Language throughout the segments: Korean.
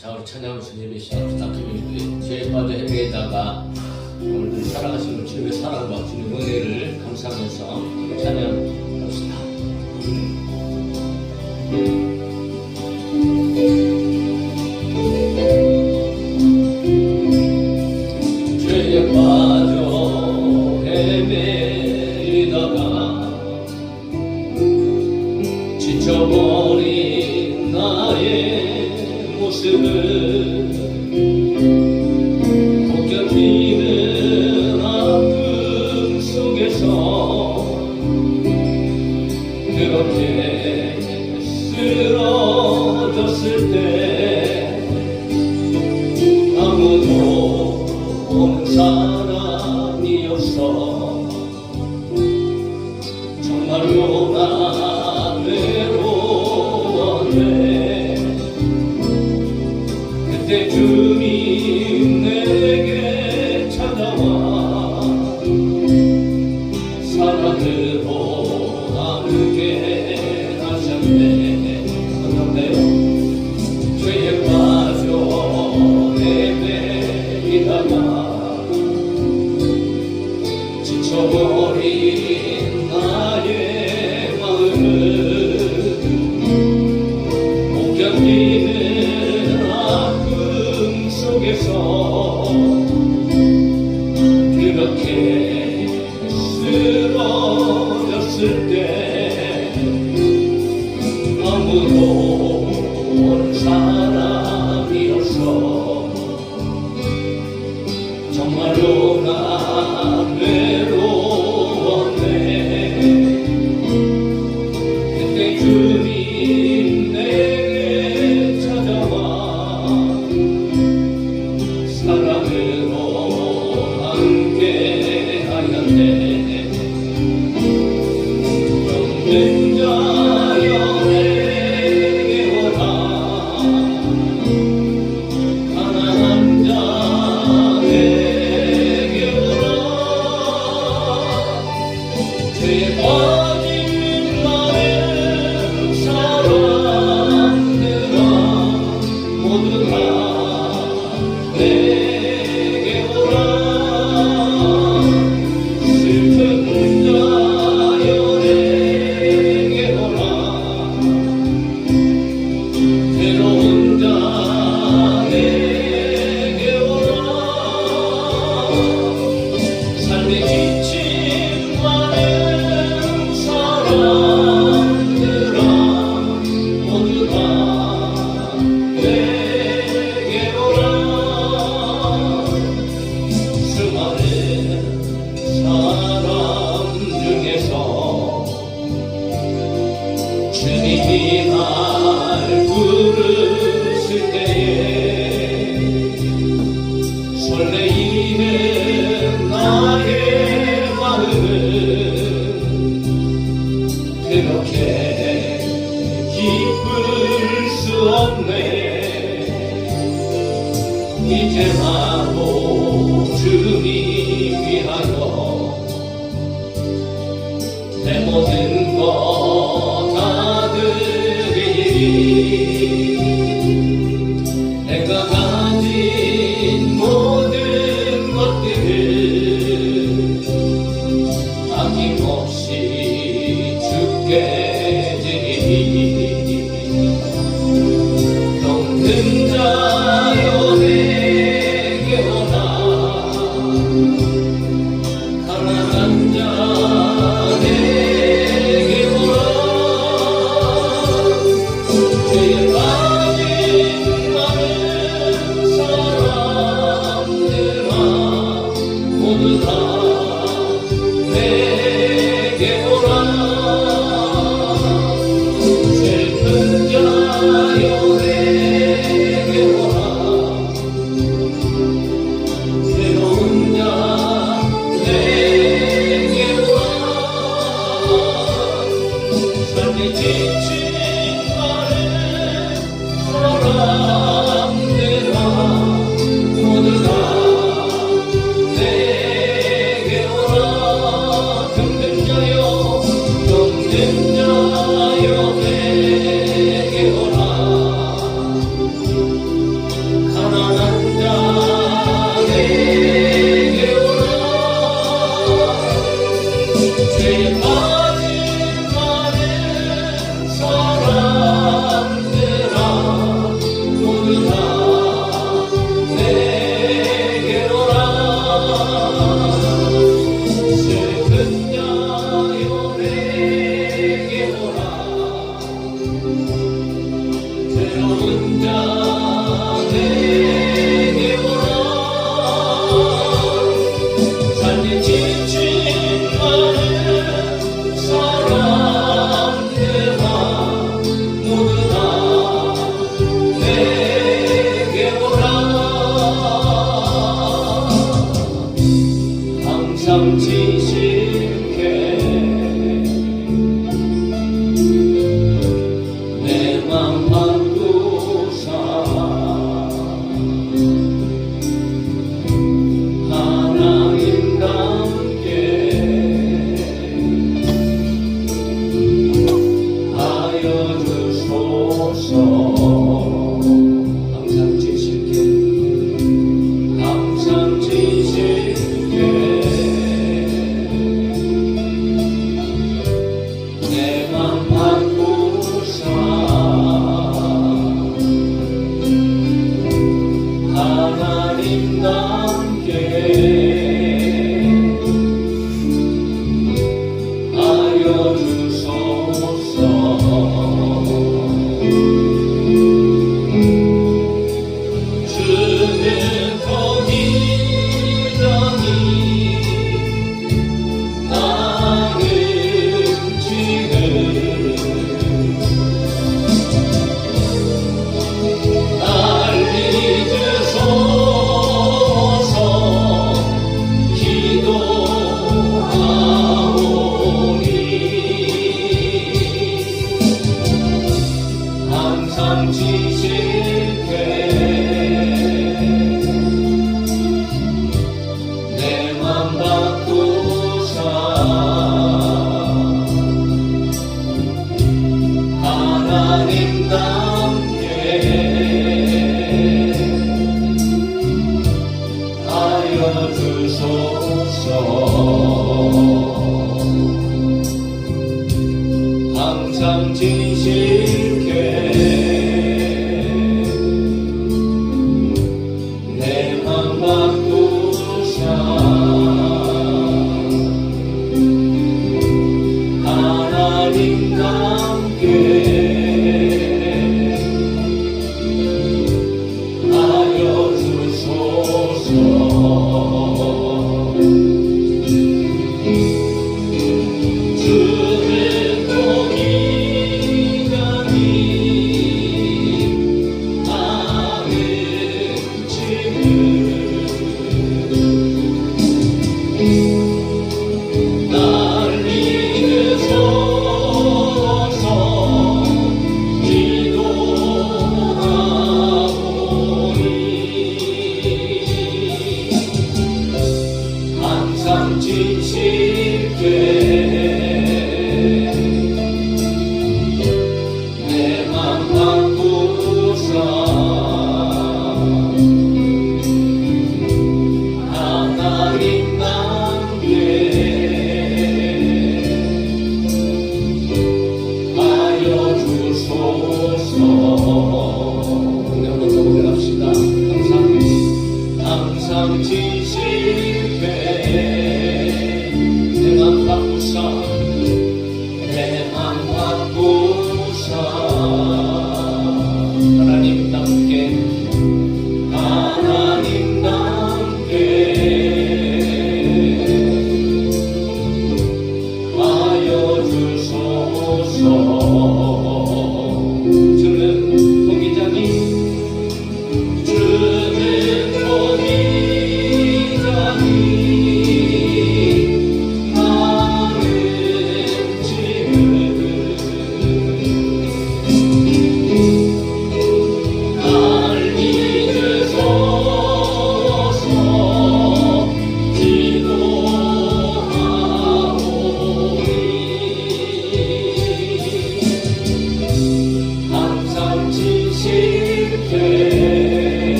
자, 우리 찬양 주님의 시간 부탁드립니다. 죄에 빠져 헤매다가 오늘도 살아가시는 주님의 사랑과 주님의 은혜를 감사하면서 찬양합시다. 죄에 빠져 헤매다가 지쳐버린 나의 모습을 벗겨지는 아픔 속에서 그렇게 쓰러졌을 때 아무도 없는 사람이 없어 정말로 나 외로웠네. 그때 주님 내게 찾아와 사랑으로 함께 하셨네. 그런데요 죄에 빠져 헤매다가 지쳐버린 나의 마음을 못 견디는 아픔 속에서 그렇게 쓰러졌을 때 아무도 없는 사람이 없어 정말로 나 외로웠네. 그때 주님 내게 찾아와 사랑으로 함께 하였네. 병든 자여 내게 오라 가난한 자 내게 오라 죄에 빠진 나의 사람들아 모두 다 내게 오라. 슬픈 자여 내게 오라 괴로운 자 내게 오라. 삶에 지친 많은 사람들아 모두 다 내게 오라. 수많은 사람 중에서 주님이 날 부르실 때에 설레이는 나의 마음은 그렇게 기쁠 수 없네. 이제 나도 주님 위하여 내 모든 것 다 드리리. 내가 가진 모든 것들을 아낌없이 주께 드리리. 병든 자여 내게 오라 가난한 자 내게 오라. 죄에 빠진 많은 사람들아 모두 다 내게 오라. 슬픈 자여 내게 오라 괴로운 자 내게 오라. 삶에 지친 많은 사람들아 모두 다 내게 오라. 병든 자여 내게 오라.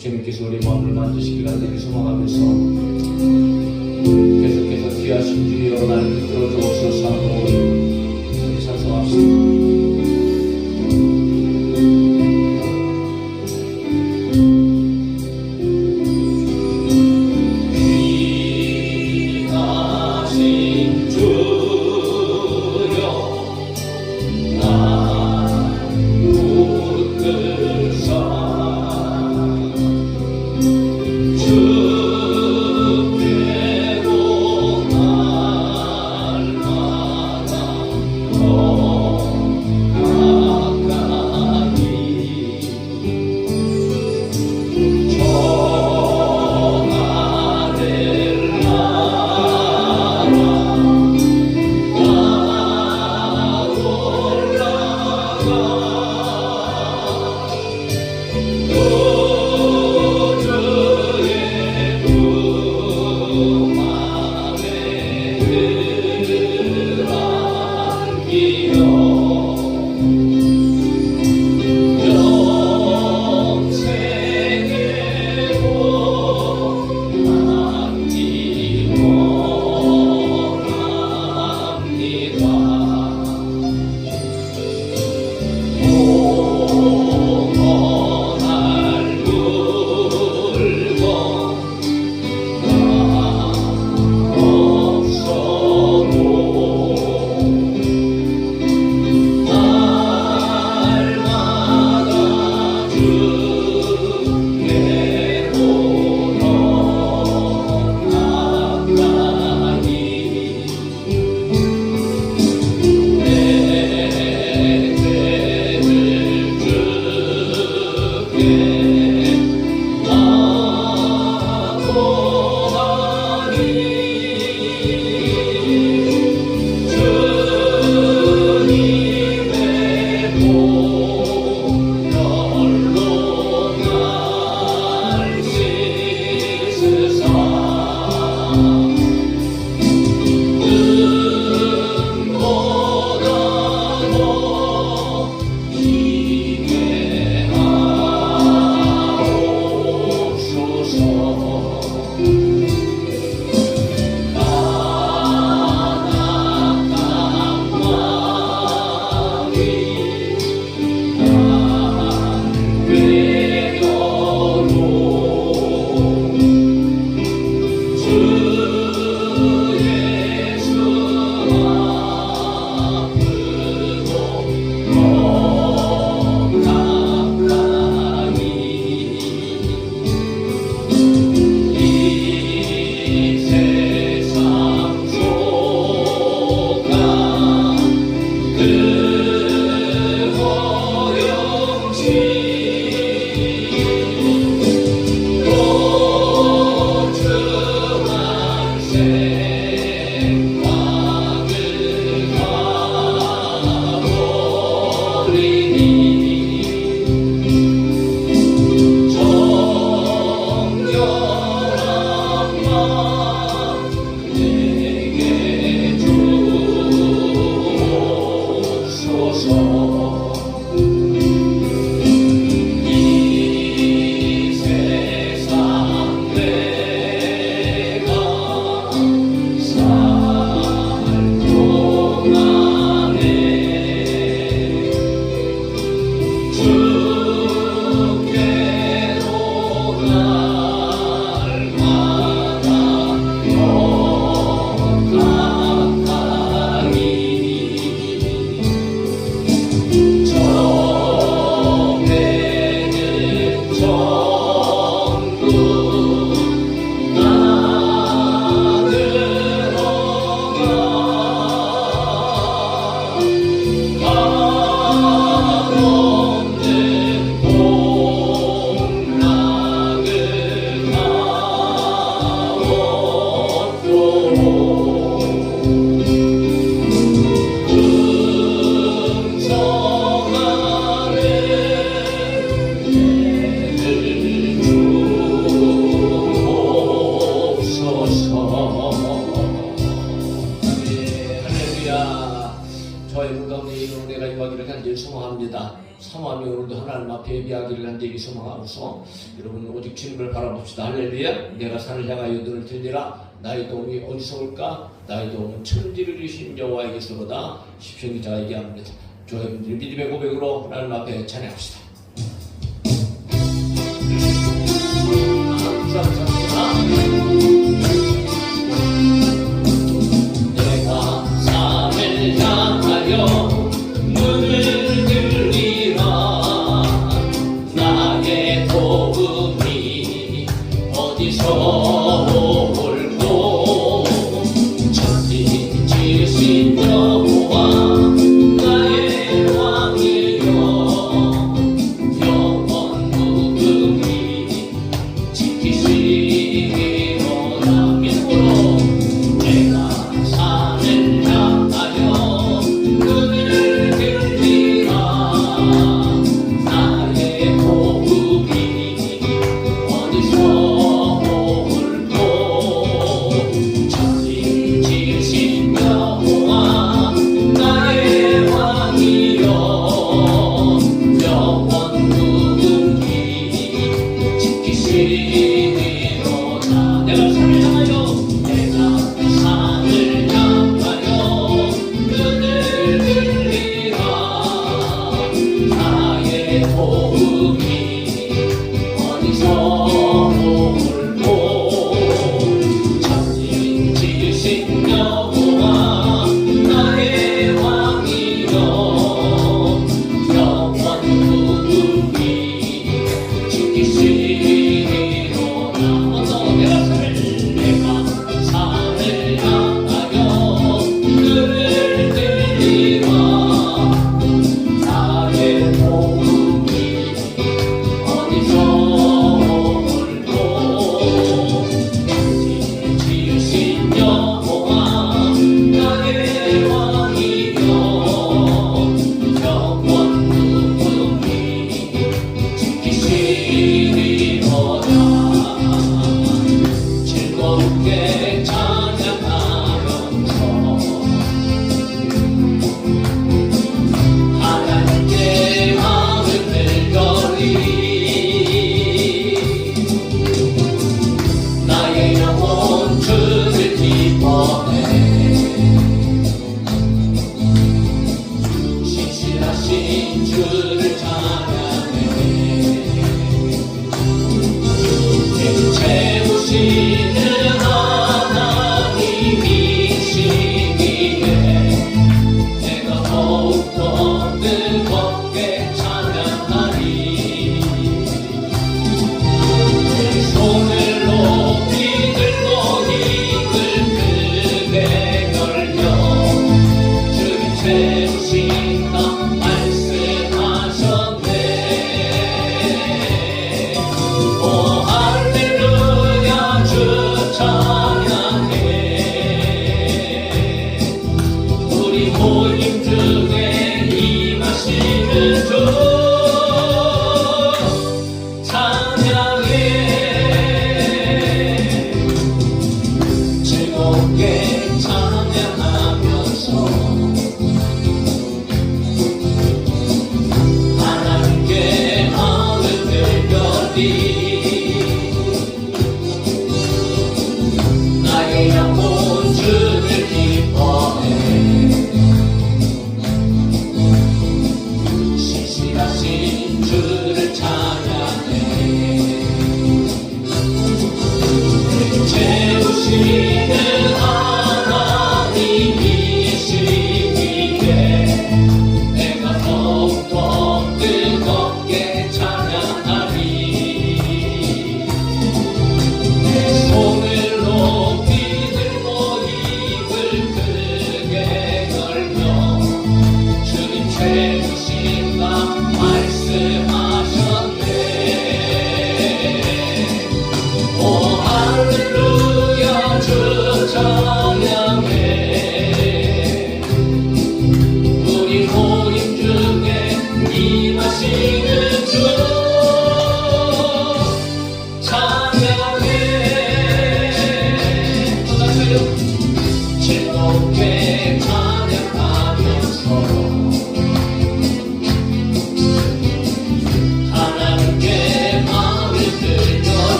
주님께서 우리 마음을 만지시기를 간절히 소망하면서 계속해서 귀하신 주여 나를 붙들어 주옵소서 하고 우리 찬송합시다. 주께로 날 예비하기를 간절히 소망하고서 여러분 오직 주님을 바라봅시다. 할렐루야. 내가 산을 향하여 눈을 들리라. 나의 도움이 어디서 올까? 나의 도움은 천지를 이루신 여호와에게서로다. 시편 기자가 얘기합니다. 여러분들 믿음의 고백으로 하나님 앞에 찬양합시다. 내가 산을 향하여 눈을 들리라. 나의 도움이 어디서 올고 천지 지으신 여호와 나의 왕이여 영원 무궁히 지키시리로다. 믿음으로 내가 산을 향하여 눈을 들리라. 나의 도움이 어디서 올고 천지 지으신 여호와 나의 왕이여 영원 무궁히 지키시리로다. 내가 산을 향하여 눈을 들리라. 나의 도움이 어디서 올고 천지 지으신 여호와 나의 왕이여 영원 무궁히 지키시리로다.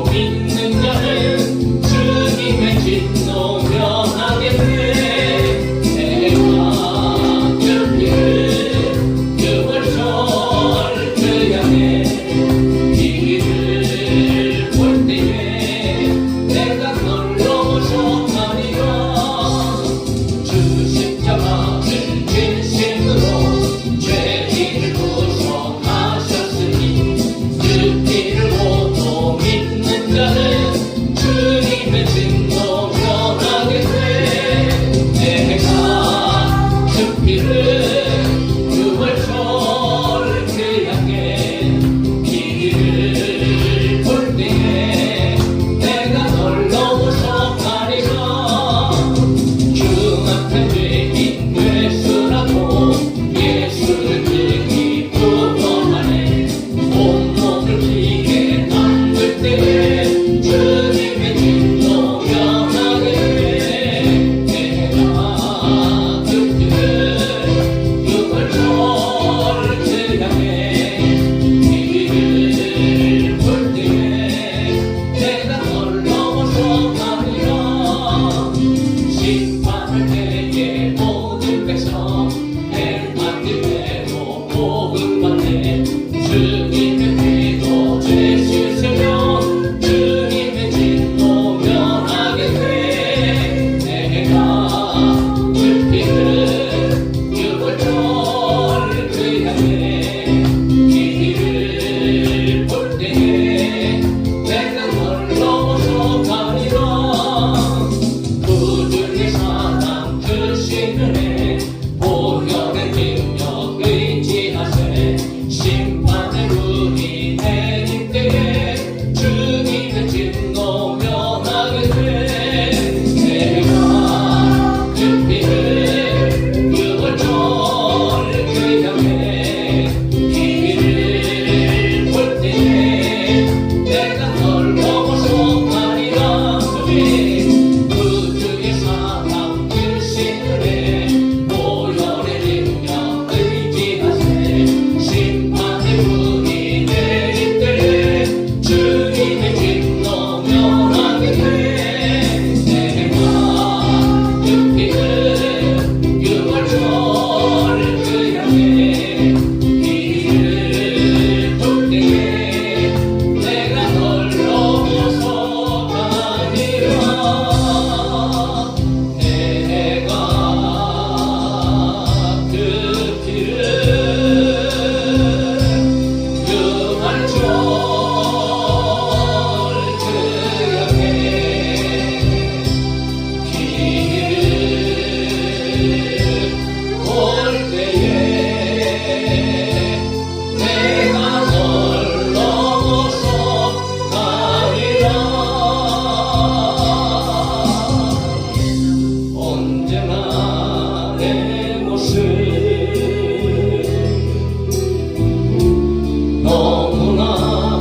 믿는 자는 주님의 진노 면하게 돼. 내가 그 길을 유월절 그 향해 길을 볼 때에 내가 널 넘어서 가리라. 주 십자가를 진심으로 죄인을 구속하셨으니 그 길을 모두 믿는 자는 주님의 진노 면하게 돼. 내가 그 길을 유월절 그 향해 길을 볼 때에 내가 널 넘어서 가리라. 주 앞에 죄인 되수라고 예수를 등이 부어하네. 온몸을 피게 담글 때에 주님의 진노 면하게 돼. 내가 그 길을 유월절 그 향해 길을 볼 때에 내가 널 넘어서 가리라. 심판할 때에 모든 백성 행한 일대로 복음 받네. 주님의 피로 죄 씻으면 주님의 진노 면하게 돼. 내가 그 길을 유월절 그 향해 길을 볼 때에 내가 널 넘어서 가리라. 구주의 사랑 드시는 해 보혈의 능력 의지하세. 심판의 문이 내릴 때에 주님의 진노 면하게 돼. 내가 그 길을 유월절 그 향해 길을 볼 때에 내가 널 넘어서 가리라. 구주의 사랑 드시는 해 보혈의 능력 의지하세. 심판의 문이 내릴 때에 주님의 진노 면하게 돼. 내가 그 길을 유월절 그 향해 길을 볼 때에 내가 널 넘어서 가리라. 내가 그 길을 유월절 그 향해 길을 볼 때에 내가 널 넘어서 가리라. 언제나 내 모습 너무나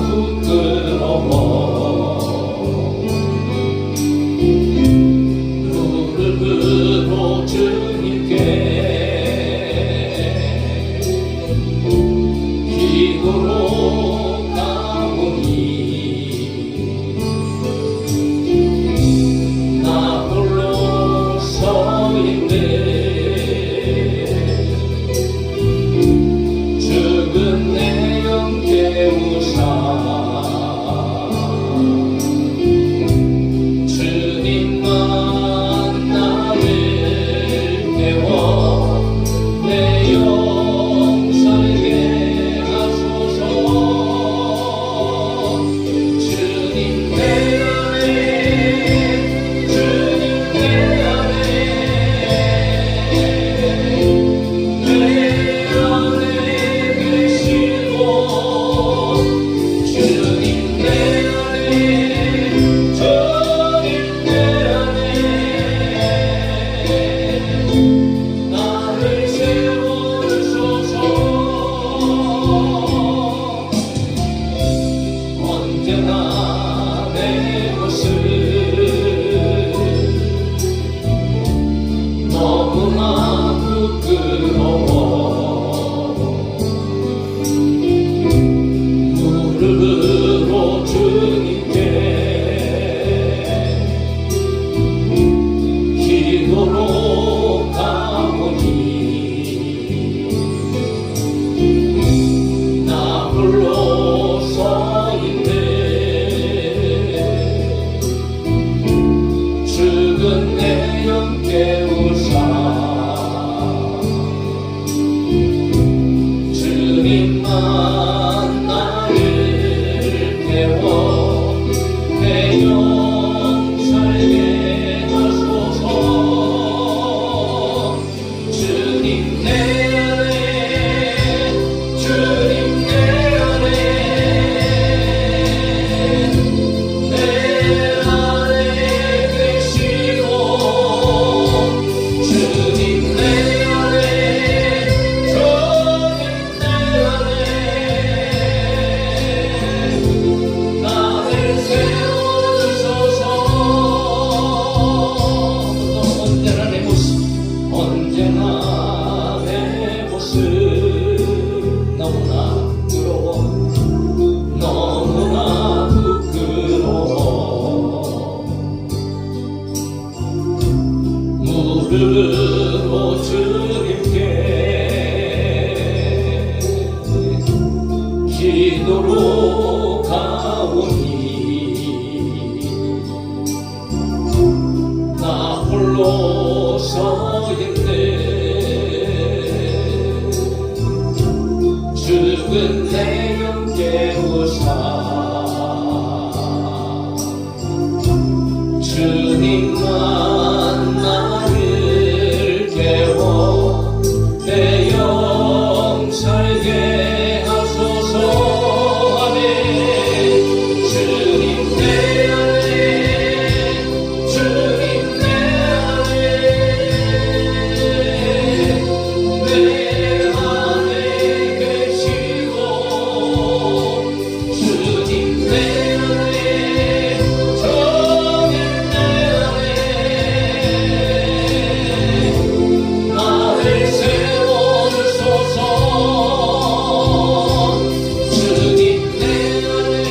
부끄러워. 무릎으로 주님께 기도로 가오니 나 홀로 서 있네. 죽은 내 영 깨우사 주님만 나를 깨워 내 영 살게 하소서. 주님 내 안에 주님 내 안에 내 안에 계시고 주님 내 안에 주님 내 안에 나를 세워주소서. 언제나 내 모습 너무나 부끄러워. 무릎으로 주님께 영 살게 하소서. 주님 내 안에 주님 내 안에 내 안에 계시고 주님 내 안에 주님 내 안에 나를 세워주소서. 언제나 내 모습 언제나 내 모습 너무나 부끄러워 너무나 부끄러워. 무릎으로 주님께 기도로 가오니 나 홀로 서 있네. 죽은 내 영 깨우사 주님만 나를 깨워 내 영 살게 하소서. 아멘. 주님 내 안에 주님 내 안에 내 안에 계시고 주님 내 안에 주님 내 안에 나를 세워주소서. 주님 내 안에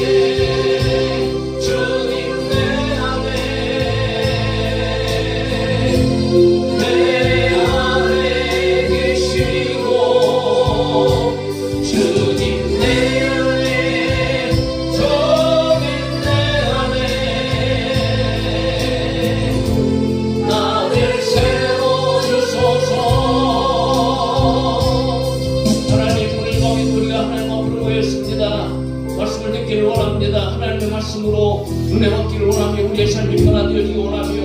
주님 내 안에 내 안에 계시고 주님 내 안에 주님 내 안에 나를 세워주소서. 하나님 오늘 밤에 우리가 하나님 앞으로 모였습니다. 말씀을 듣기를 원합니다. 하나님의 말씀으로 눈에 받기를 원하며 우리의 삶이 변화되어지기 원하며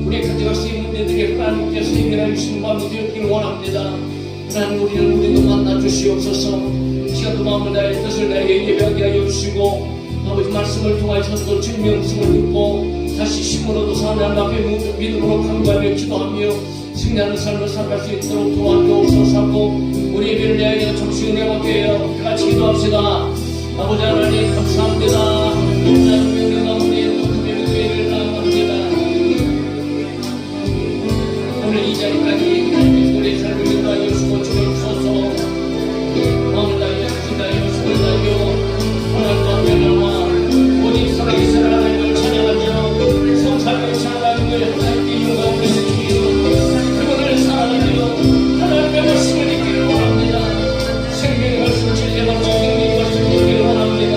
우리의 가져갈 수 있는 문제들이 하나님께서 해결해 주시는 마음이 되었기를 원합니다. 하나님 우리도 만나 주시옵소서. 시간도 마음을 다해 뜻을 다해 예배하게 하여 주시고 아버지 말씀을 통하여서도 주님의 음성을 듣고 다시 힘으로도 하나님 앞에 믿음으로 간구하며 기도하며 승리하는 삶을 살아갈 수 있도록 도와주옵소서. 하고 우리 예배를 위하여 정치 은혜 받게 하여 같이 기도합시다. 아버지 하나님 감사합니다. 하나님 은혜 가운데 높은 예배를 나아갑니다. 오늘 이 자리까지 우리의 삶을 인도하여 주시고 주옵소서. 마음을 다하여 힘을 다하여 손을 다하여 하나님과 함께하와 오직 살아계신 하나님을 찬양하며 성찬을 찬양하며 하나님께 영광을 드리며 그분을 사랑하며 하나님의 말씀을 읽기를 원합니다. 생명의 말씀 진리의 말씀 생명의 말씀 읽기를 원합니다.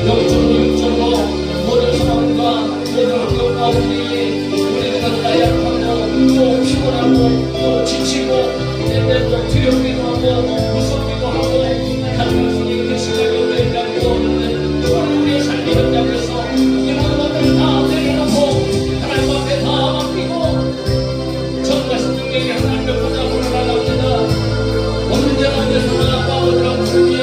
영적으로 육적으로 모든 상황과 모든 환경 가운데 우리가 나약하고 또 피곤하고 또 지치고 때때로 두렵기도 하고 무섭기도 하고 하나님의 손이 그 시간에 오래가고 우리의 삶이 현장에서 이 모든 것들을 다 내려놓고 하나님 앞에 다 맡기고 정말 생명의 하나님의 보좌로 나갑니다. 언제나 내 손을 아빠보다라고 부르며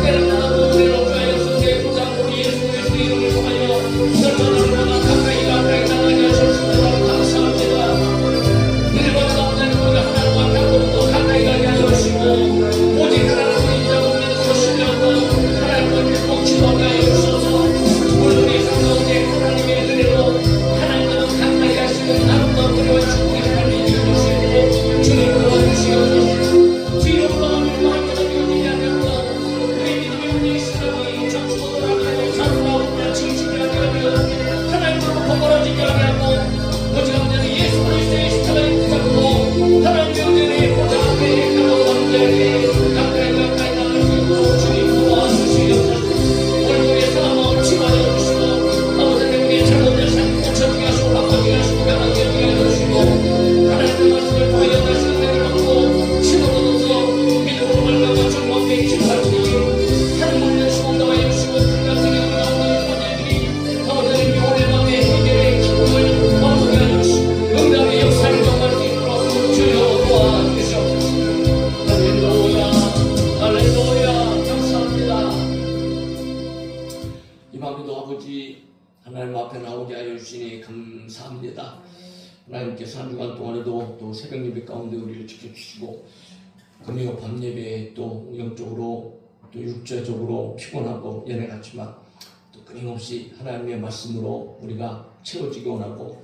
때를 나가고 우리를 주하여서 내 보좌 우리 예수 그리스도 이름을 통하여 얼마나 가까이 나가게 하셨습니다. 감사합니다. 내려가는 아버지는 우리가 하나님 앞에 또 가까이 가게 하여 주시고 오직 하나님을 인정하고 믿음으로 신뢰하고 하나님을 꼭 기도하게 하여 주소서. 오늘 우리 삶 가운데 하나님의 은혜로 하나님과도 가까이 하시는 아름다운 은혜와 축복의 삶이 되어주시고 주님을 도와주시옵소서. 뒤로 올라가면 마음보다 믿음이 아니었다. 우리 믿음의 운명이 시간이 잠시고 돌아가며 사랑하고 칭칭하게 하며 하나님으로 번거로지게 하게 하고 오직 언제는 예수 그리스도의 십자가에 붙잡고 하나님의 은혜의 보좌 앞에 가까운 자에게 가까이 나가시고 주님 도와주시옵소서. 오늘 우리의 사랑마음 치유하여 주시고 아버지는 우리의 잘못된 삶 고쳐주게 하시고 바꾸게 하시고 변하게 하여 주시고 하나님의 말씀을 통하여 다시 은혜를 얻고 힘을 얻어서 믿음으로 말미암아 정확히 기도하시니 하나님 우리를 수고하여 주시고 그가 생명을 얻는 자들이 아버지는 오래 마음에 하나님 앞에 나오게 하여 주시니 감사합니다. 하나님께서 한 주간 동안에도 또 새벽 예배 가운데 우리를 지켜주시고 금요 밤 예배에 또 영적으로 또 육체적으로 피곤하고 연애 같지만 또 끊임없이 하나님의 말씀으로 우리가 채워지기 원하고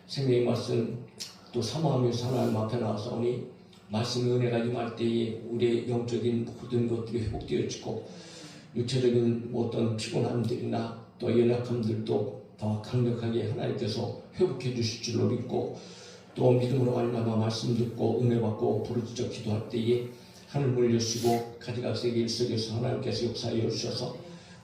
생명의 말씀 또 사모하면서 하나님 앞에 나와서오니 말씀의 은혜가 임할 때에 우리의 영적인 모든 것들이 회복되어지고 육체적인 어떤 피곤함들이나 또 연약함들도 더 강력하게 하나님께서 회복해 주실 줄로 믿고 또 믿음으로 말미암아 말씀 듣고 은혜 받고 부르짖어 기도할 때에 하늘을 여시고 가지각색의 일석에서 하나님께서 역사하여 주셔서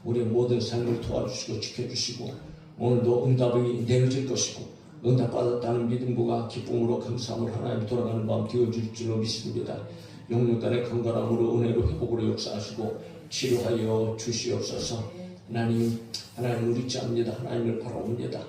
우리의 모든 삶을 도와주시고 지켜주시고 오늘도 응답이 내려질 것이고 응답받았다는 믿음과 기쁨으로 감사함으로 하나님 돌아가는 밤 되어줄 줄로 믿습니다. 영육간의 건강함으로 은혜로 회복으로 역사하시고 치료하여 주시옵소서. 하나님을 잊지 않습니다. 하나님을 바라옵니다.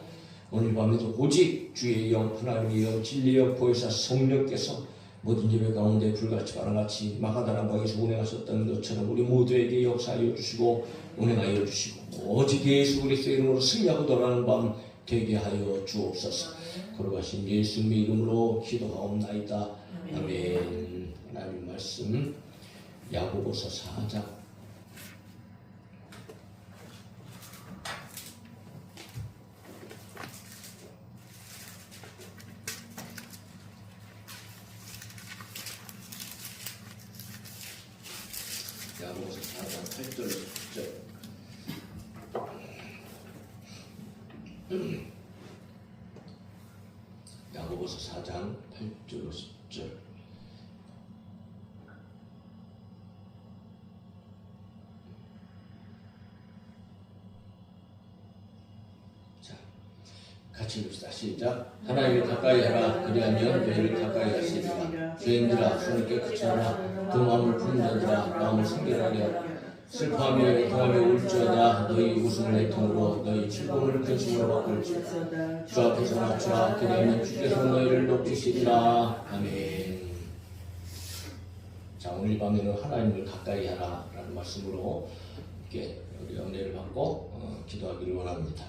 오늘 밤에도 오직 주의 영 하나님의 영 진리의 영 보혜사 성령께서 모든 예배 가운데 불같이 바람같이 마가다라 광에서 운행하셨던 것처럼 우리 모두에게 역사하여 주시고 운행하여 주시고 오직 예수 그리스도의 이름으로 승리하고 돌아가는 밤 되게 하여 주옵소서. 걸어가신 예수님의 이름으로 기도하옵나이다. 아멘. 하나님 말씀 야고보서 4장 야고보서 4장 8절 10절 야고보서 4장 8절 10절 자, 같이 읽읍시다. 시작. 하나님을 가까이 하라. 그리하면 너희를 가까이 하시리라. 죄인들아 손을 깨끗이 하라. 그 마음을 푸는 자들아 마음을 성결하게 슬퍼하며 애통하며 울지어다. 너희 웃음을 애통으로 너희 즐거움을 근심으로 바꿀지어다. 주 앞에서 낮추라. 그리하면 주께서 너희를 높이시리라. 아멘. 자, 오늘 밤에는 하나님을 가까이 하라 라는 말씀으로 이렇게 우리 은혜를 받고 기도하기를 원합니다.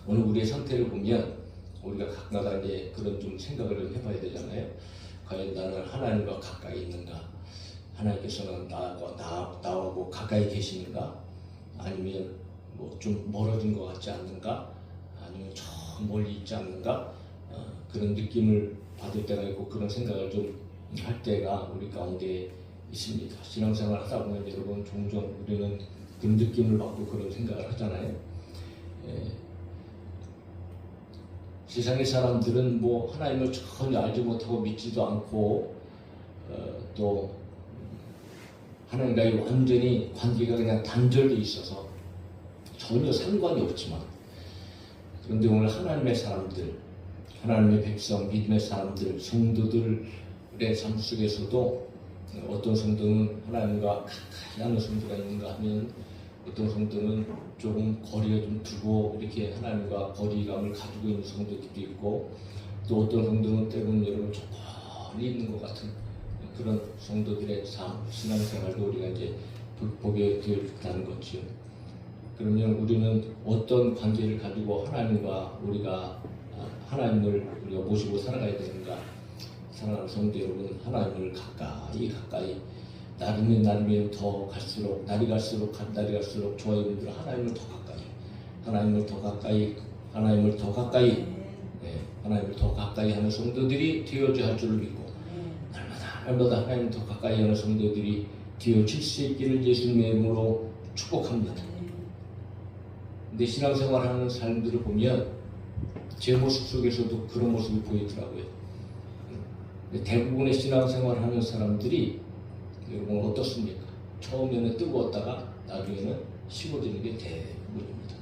오늘 우리의 상태를 보면 우리가 각각 이제 그런 좀 생각을 해봐야 되잖아요. 과연 나는 하나님과 가까이 있는가? 하나님께서는 나하고 가까이 계시는가? 아니면 뭐 좀 멀어진 것 같지 않는가? 아니면 저 멀리 있지 않는가? 그런 느낌을 받을 때가 있고 그런 생각을 좀 할 때가 우리 가운데 있습니다. 신앙생활 하다 보면 여러분 종종 우리는 그런 느낌을 받고 그런 생각을 하잖아요. 세상의 사람들은 뭐 하나님을 전혀 알지 못하고 믿지도 않고 또 하나님과의 완전히 관계가 그냥 단절되어 있어서 전혀 상관이 없지만 그런데 오늘 하나님의 사람들, 하나님의 백성, 믿음의 사람들, 성도들의 삶 속에서도 어떤 성도는 하나님과 가까이 하는 성도가 있는가 하면 어떤 성도는 조금 거리가 좀 두고 이렇게 하나님과 거리감을 가지고 있는 성도들도 있고 또 어떤 성도는 때로는 여러분 저 멀리 있는 것 같은 그런 성도들의 삶, 신앙생활도 우리가 이제 보게 되었다는 거죠. 그러면 우리는 어떤 관계를 가지고 하나님과 하나님을 우리가 모시고 살아가야 되는가? 사랑하는 성도 여러분, 하나님을 가까이 날이면 더 갈수록 날이 갈수록 저와 여러분들 하나님을 더 가까이 하나님을 더 가까이 하는 성도들이 되어져야 할 줄을 믿고 날마다 하나님을 더 가까이 하는 성도들이 되어질 수 있기를 예수님의 이름으로 축복합니다. 근데 신앙생활하는 사람들을 보면 제 모습 속에서도 그런 모습이 보이더라고요. 대부분의 신앙생활하는 사람들이 여러분 어떻습니까? 처음에는 뜨거웠다가 나중에는 식어지는 게 대부분입니다.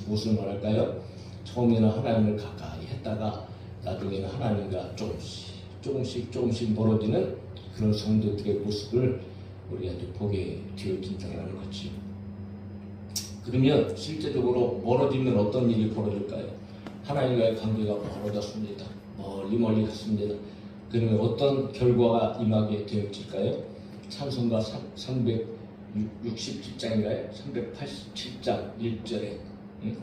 무슨 말할까요? 처음에는 하나님을 가까이 했다가 나중에는 하나님과 조금씩 멀어지는 그런 성도들의 모습을 우리가 이제 보게 되어진다는 거지. 그러면 실제적으로 멀어지면 어떤 일이 벌어질까요? 하나님과의 관계가 멀어졌습니다. 멀리 갔습니다. 그러면 어떤 결과가 임하게 되어질까요? 찬송가 367장인가요? 387장 1절에 응?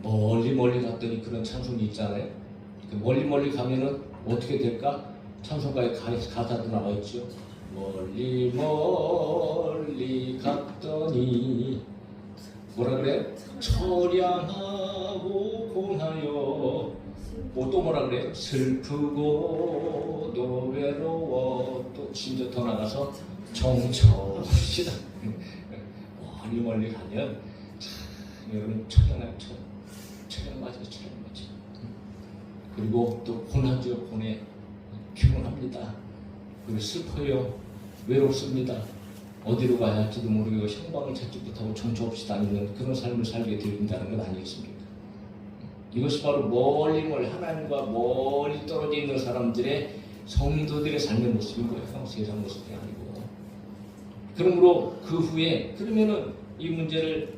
멀리 멀리 갔더니 그런 찬송이 있잖아요. 멀리 멀리 가면은 어떻게 될까? 찬송가에 가사도 나와 있죠. 멀리 멀리 갔더니 뭐라 그래요? 처량하고 공하여 또 뭐라 그래요? 슬프고 또 외로워 또 진짜 더 나가서 정처시다. 멀리 멀리 가면 참 여러분 처량한 처량 맞아요. 처량 맞아요. 그리고 또 고난죠. 고뇌 피곤합니다. 그리고 슬퍼요. 외롭습니다. 어디로 가야 할지도 모르고 형방을 찾지 못하고 정처 없이 다니는 그런 삶을 살게 된다는 건 아니겠습니까? 이것이 바로 멀리 멀리 하나님과 멀리 떨어져 있는 사람들의 성도들의 삶의 모습인 거예요. 세상 모습이 아니고. 그러므로 그 후에 그러면은 이 문제를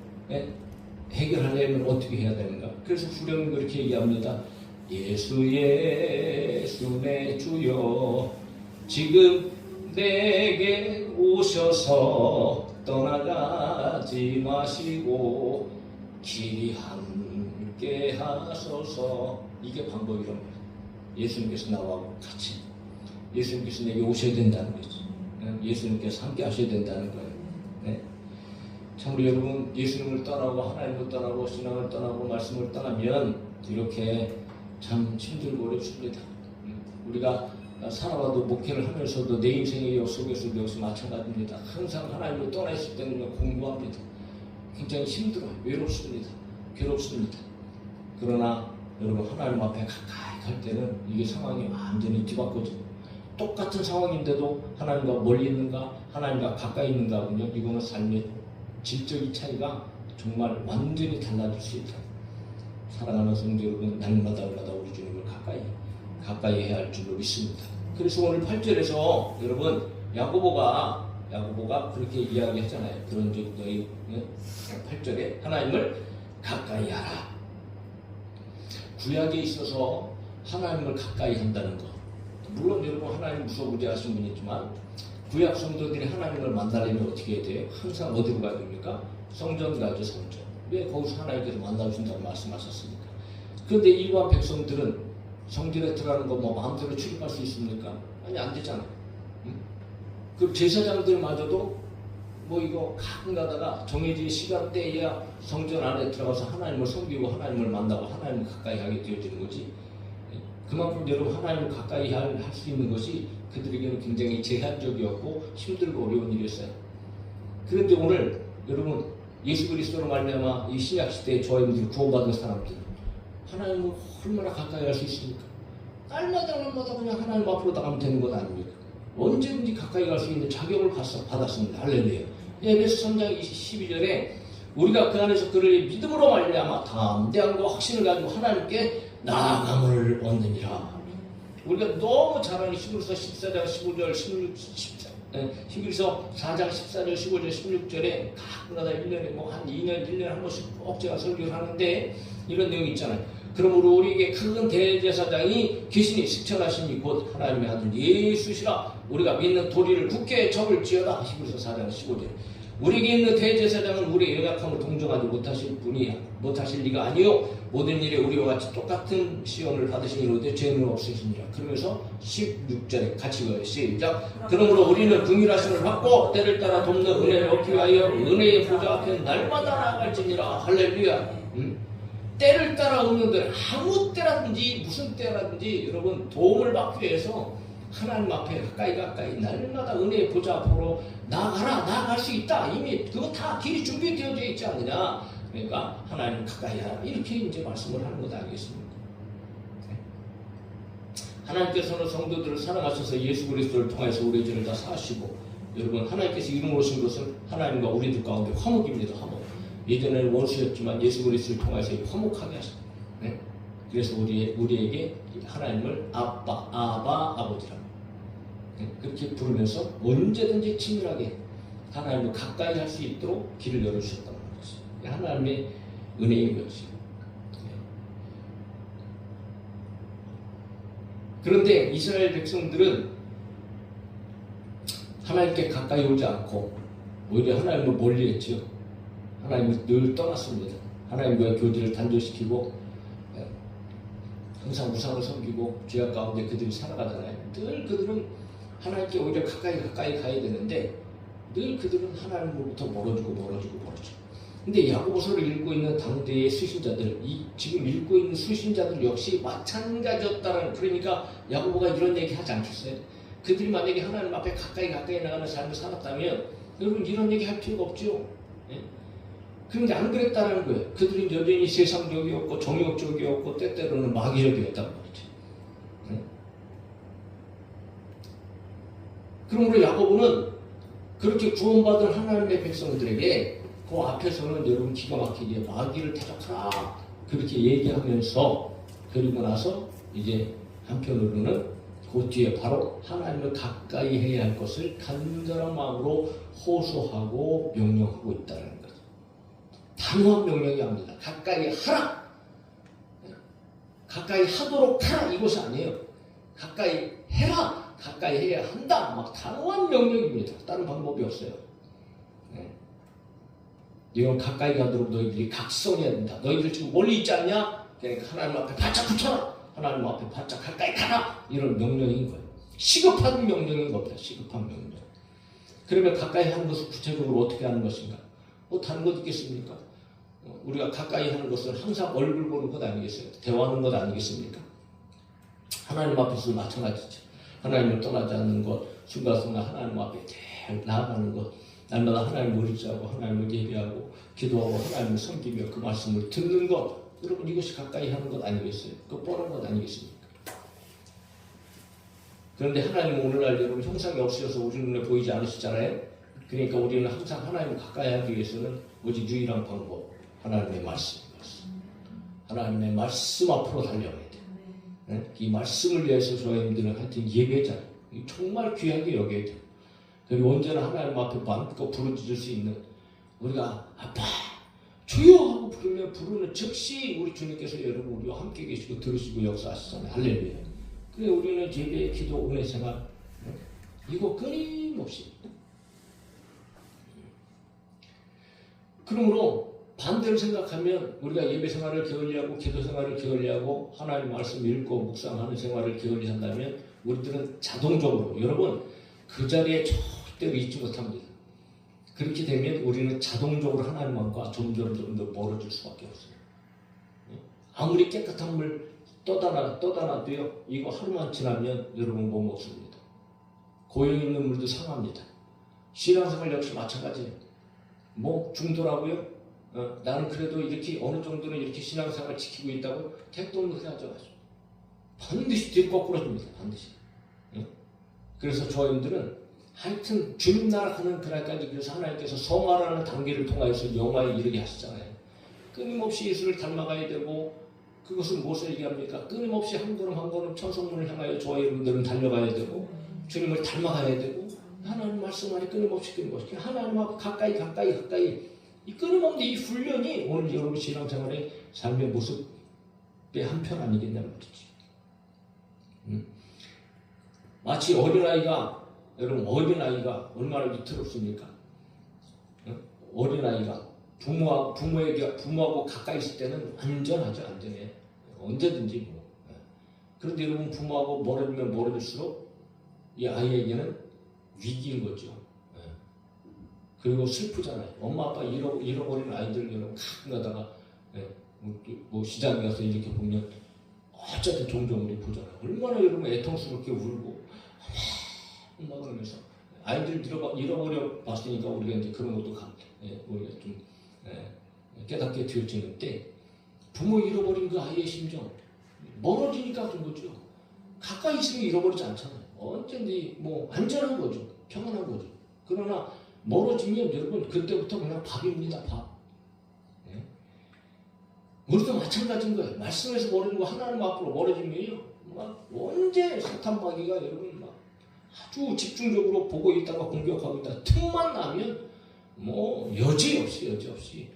해결하려면 어떻게 해야 되는가? 그래서 후렴이 그렇게 얘기합니다. 예수 예수 내 주여 지금 내게 오셔서 떠나가지 마시고 길이 함께 하소서. 이게 방법이란 말이에요. 예수님께서 나와 같이 예수님께서 내게 오셔야 된다는 거죠. 예수님께서 함께 하셔야 된다는 거예요. 네. 참으로 여러분 예수님을 떠나고 하나님을 떠나고 신앙을 떠나고 말씀을 떠나면 이렇게 참 힘들고 어렵습니다. 우리가 살아와도 목회를 하면서도 내 인생의 속에서도 역시 마찬가지입니다. 항상 하나님을 떠나 있을 때는 공부합니다. 굉장히 힘들어요. 외롭습니다. 괴롭습니다. 그러나 여러분 하나님 앞에 가까이 갈 때는 이게 상황이 완전히 뒤바꿔져. 똑같은 상황인데도 하나님과 멀리 있는가 하나님과 가까이 있는가 보면 이거는 삶의 질적인 차이가 정말 완전히 달라질 수 있다. 사랑하는 성도 여러분, 날마다 우리 주님을 가까이 해야 할 줄로 믿습니다. 그래서 오늘 8절에서 여러분 야고보가 그렇게 이야기하잖아요. 그런 즉 너희 8절에 하나님을 가까이 하라. 구약에 있어서 하나님을 가까이 한다는 것. 물론 여러분 하나님 무서워하신 분이 있지만 구약 성도들이 하나님을 만나려면 어떻게 해야 돼요? 항상 어디로 가야 됩니까? 성전 가죠. 성전. 왜 거기서 하나님께서 만나주신다고 말씀하셨습니까? 그런데 일반 백성들은 성전에 들어가는 거 마음대로 출입할 수 있습니까? 아니 안 되잖아요. 응? 그 제사장들마저도 이거 가끔 가다가 정해진 시간대에야 성전 안에 들어가서 하나님을 섬기고 하나님을 만나고 하나님을 가까이 하게 되어지는 거지. 그만큼 여러분 하나님을 가까이 할 수 있는 것이 그들에게는 굉장히 제한적이었고 힘들고 어려운 일이었어요. 그런데 오늘 여러분 예수 그리스도로 말미암아 이 신약 시대의 저희들 구원받은 사람들 하나님을 얼마나 가까이 할 수 있습니까? 날마다 그냥 하나님 앞으로 나가면 되는 것 아닙니까? 언제든지 가까이 갈 수 있는 자격을 받았습니다. 할렐루야. 에베소 3장 12절에 우리가 그 안에서 그를 믿음으로 말미암아 담대함과 확신을 가지고 하나님께 나아감을 얻느니라. 우리가 너무 잘 아는 히브리서 14장 15절 11서 4장 14절 15절 16절에 가끔가다 1년에 한 2년 1년에 한 번씩 꼭 제가 설교를 하는데 이런 내용이 있잖아요. 그러므로 우리에게 큰 대제사장이 계시니 승천하시니 곧 하나님의 아들 예수시라. 우리가 믿는 도리를 굳게 접을지어다. 히브리서 4장 15절. 우리에게 있는 대제사장은 우리의 연약함을 동정하지 못하실 리가 아니요 모든 일에 우리와 같이 똑같은 시험을 받으시니로되 죄는 없으시니라. 그러면서 16절에 같이 읽어요. 시작. 그러므로 우리는 긍휼하심을 받고 때를 따라 돕는 은혜를 얻기 위하여 은혜의 보좌 앞에 날마다 나아갈지니라. 할렐루야. 때를 따라 없는들 아무 때라든지 무슨 때라든지 여러분 도움을 받기 위해서 하나님 앞에 가까이 날마다 은혜의 보좌 앞으로 나아갈 수 있다. 이미 그거 다 길이 준비되어져 있지 않느냐. 그러니까 하나님 가까이 하라. 이렇게 이제 말씀을 하는 것 아니겠습니까? 하나님께서는 성도들을 사랑하셔서 예수 그리스도를 통해서 우리의 죄를 다 사하시고 여러분 하나님께서 이루어 오신 것은 하나님과 우리들 가운데 화목입니다. 화목. 예전에는 원수였지만 예수 그리스도를 통해서 화목하게 하셨다. 네? 그래서 우리에게 하나님을 아바 아버지라고 그렇게 부르면서 언제든지 친밀하게 하나님을 가까이 할 수 있도록 길을 열어주셨다는 것이 하나님의 은혜인 것이죠. 그런데 이스라엘 백성들은 하나님께 가까이 오지 않고 오히려 하나님을 멀리했죠. 하나님을 늘 떠났습니다. 하나님과의 교제를 단절시키고 항상 우상을 섬기고 죄악 가운데 그들이 살아가잖아요. 늘 그들은 하나님께 오히려 가까이 가야 되는데 늘 그들은 하나님으로부터 멀어지고. 근데 야고보서를 읽고 있는 당대의 수신자들, 지금 읽고 있는 수신자들 역시 마찬가지였다는, 그러니까 야고보가 이런 얘기 하지 않겠어요? 그들이 만약에 하나님 앞에 가까이 나가는 삶을 살았다면 여러분 이런 얘기 할 필요가 없죠. 예? 그런데 안 그랬다는 거예요. 그들은 여전히 세상적이었고 정욕적이었고 때때로는 마귀적이었단 말이죠. 예? 그러므로 야고보는 그렇게 구원받은 하나님의 백성들에게 그 앞에서는 여러분 기가 막히게 마귀를 대적하라 그렇게 얘기하면서, 그리고 나서 이제 한편으로는 그 뒤에 바로 하나님을 가까이 해야 할 것을 간절한 마음으로 호소하고 명령하고 있다는 거죠. 단호한 명령이 합니다. 가까이 하라. 가까이 하도록 하라 이것이 아니에요. 가까이 해라. 가까이 해야 한다. 막 단호한 명령입니다. 다른 방법이 없어요. 이건 가까이 가도록 너희들이 각성해야 된다. 너희들 지금 멀리 있지 않냐? 그러니까 하나님 앞에 바짝 붙여라. 하나님 앞에 바짝 가까이 가라. 이런 명령인 거예요. 시급한 명령인 겁니다. 시급한 명령. 그러면 가까이 하는 것을 구체적으로 어떻게 하는 것인가? 뭐 다른 것 있겠습니까? 우리가 가까이 하는 것은 항상 얼굴 보는 것 아니겠어요? 대화하는 것 아니겠습니까? 하나님 앞에서 마찬가지죠. 하나님을 떠나지 않는 것, 순간순간 하나님 앞에 나아가는 것, 날마다 하나님을 의지하고 하나님을 예배하고 기도하고 하나님을 섬기며 그 말씀을 듣는 것, 여러분 이것이 가까이 하는 것 아니겠어요? 그 뻔한 것 아니겠습니까? 그런데 하나님은 오늘날 여러분 형상이 없으셔서 우리 눈에 보이지 않으시잖아요. 그러니까 우리는 항상 하나님을 가까이 하기 위해서는 오직 유일한 방법, 하나님의 말씀. 하나님의 말씀 앞으로 달려가야 돼요. 네? 이 말씀을 위해서 저희들은 하여튼 예배잖아요. 정말 귀하게 여겨야 돼요. 그리고 언제나 하나님 앞에 마음껏 부르짖을 수 있는, 우리가 아빠 주여 하고 부르는 즉시 우리 주님께서 여러분 우리와 함께 계시고 들으시고 역사하시잖아요. 할렐루야. 그래 우리는 예배, 기도, 은혜 생활 이거 끊임없이. 그러므로 반대로 생각하면 우리가 예배 생활을 게을리하고 기도 생활을 게을리하고 하나님 말씀 읽고 묵상하는 생활을 게을리한다면 우리들은 자동적으로, 여러분 그 자리에 절대로 있지 못합니다. 그렇게 되면 우리는 자동적으로 하나님과 점점 더 멀어질 수밖에 없어요. 아무리 깨끗한 물 떠다놔도요, 이거 하루만 지나면 여러분 못 먹습니다. 고여있는 물도 상합니다. 신앙생활 역시 마찬가지예요. 뭐 중도라고요? 나는 그래도 이렇게 어느 정도는 이렇게 신앙생활 지키고 있다고 택도 없는 소리 하지 마시오. 반드시 뒤로 거꾸로집니다. 반드시. 그래서 저희들은 하여튼 주님 나라 가는 그날까지, 그래서 하나님께서 성화라는 단계를 통하여서 영화에 이르게 하시잖아요. 끊임없이 예수를 닮아가야 되고, 그것은 무엇을 얘기합니까? 끊임없이 한 걸음 한 걸음 천성문을 향하여 저와 여러분들은 달려가야 되고, 주님을 닮아가야 되고, 하나님 말씀 안에 끊임없이 하나님 앞 가까이 이 끊임없는 이 훈련이 오늘 여러분 신앙생활의 삶의 모습의 한편 아니겠냐 말이지. 마치 여러분 어린아이가 얼마나 위태롭습니까? 어린아이가 부모하고 가까이 있을 때는 안전하죠. 안전해. 언제든지 뭐. 그런데 여러분 부모하고 멀어지면 멀어질수록 이 아이에게는 위기인 거죠. 그리고 슬프잖아요. 엄마 아빠 잃어버린 아이들 여러분 가끔 가다가 뭐 시장에 가서 이렇게 보면 어쨌든 종종 우리 보잖아요. 얼마나 여러분 애통스럽게 울고 막 그러면서 아이들 잃어버려 봤으니까 우리가 이제 그런 것도 우리가 좀 깨닫게 되어지는 때, 부모 잃어버린 그 아이의 심정 멀어지니까 그런 거죠. 가까이 있으면 잃어버리지 않잖아요. 언제든지 뭐 안전한 거죠. 평안한 거죠. 그러나 멀어지면 여러분 그때부터 그냥 밥입니다. 밥. 우리도 마찬가지인 거예요. 말씀에서 멀어지고 하나님 앞으로 멀어지면요, 막 언제 사탄 마귀가 여러분 막 아주 집중적으로 보고 있다가 공격하고 있다가 틈만 나면 뭐 여지없이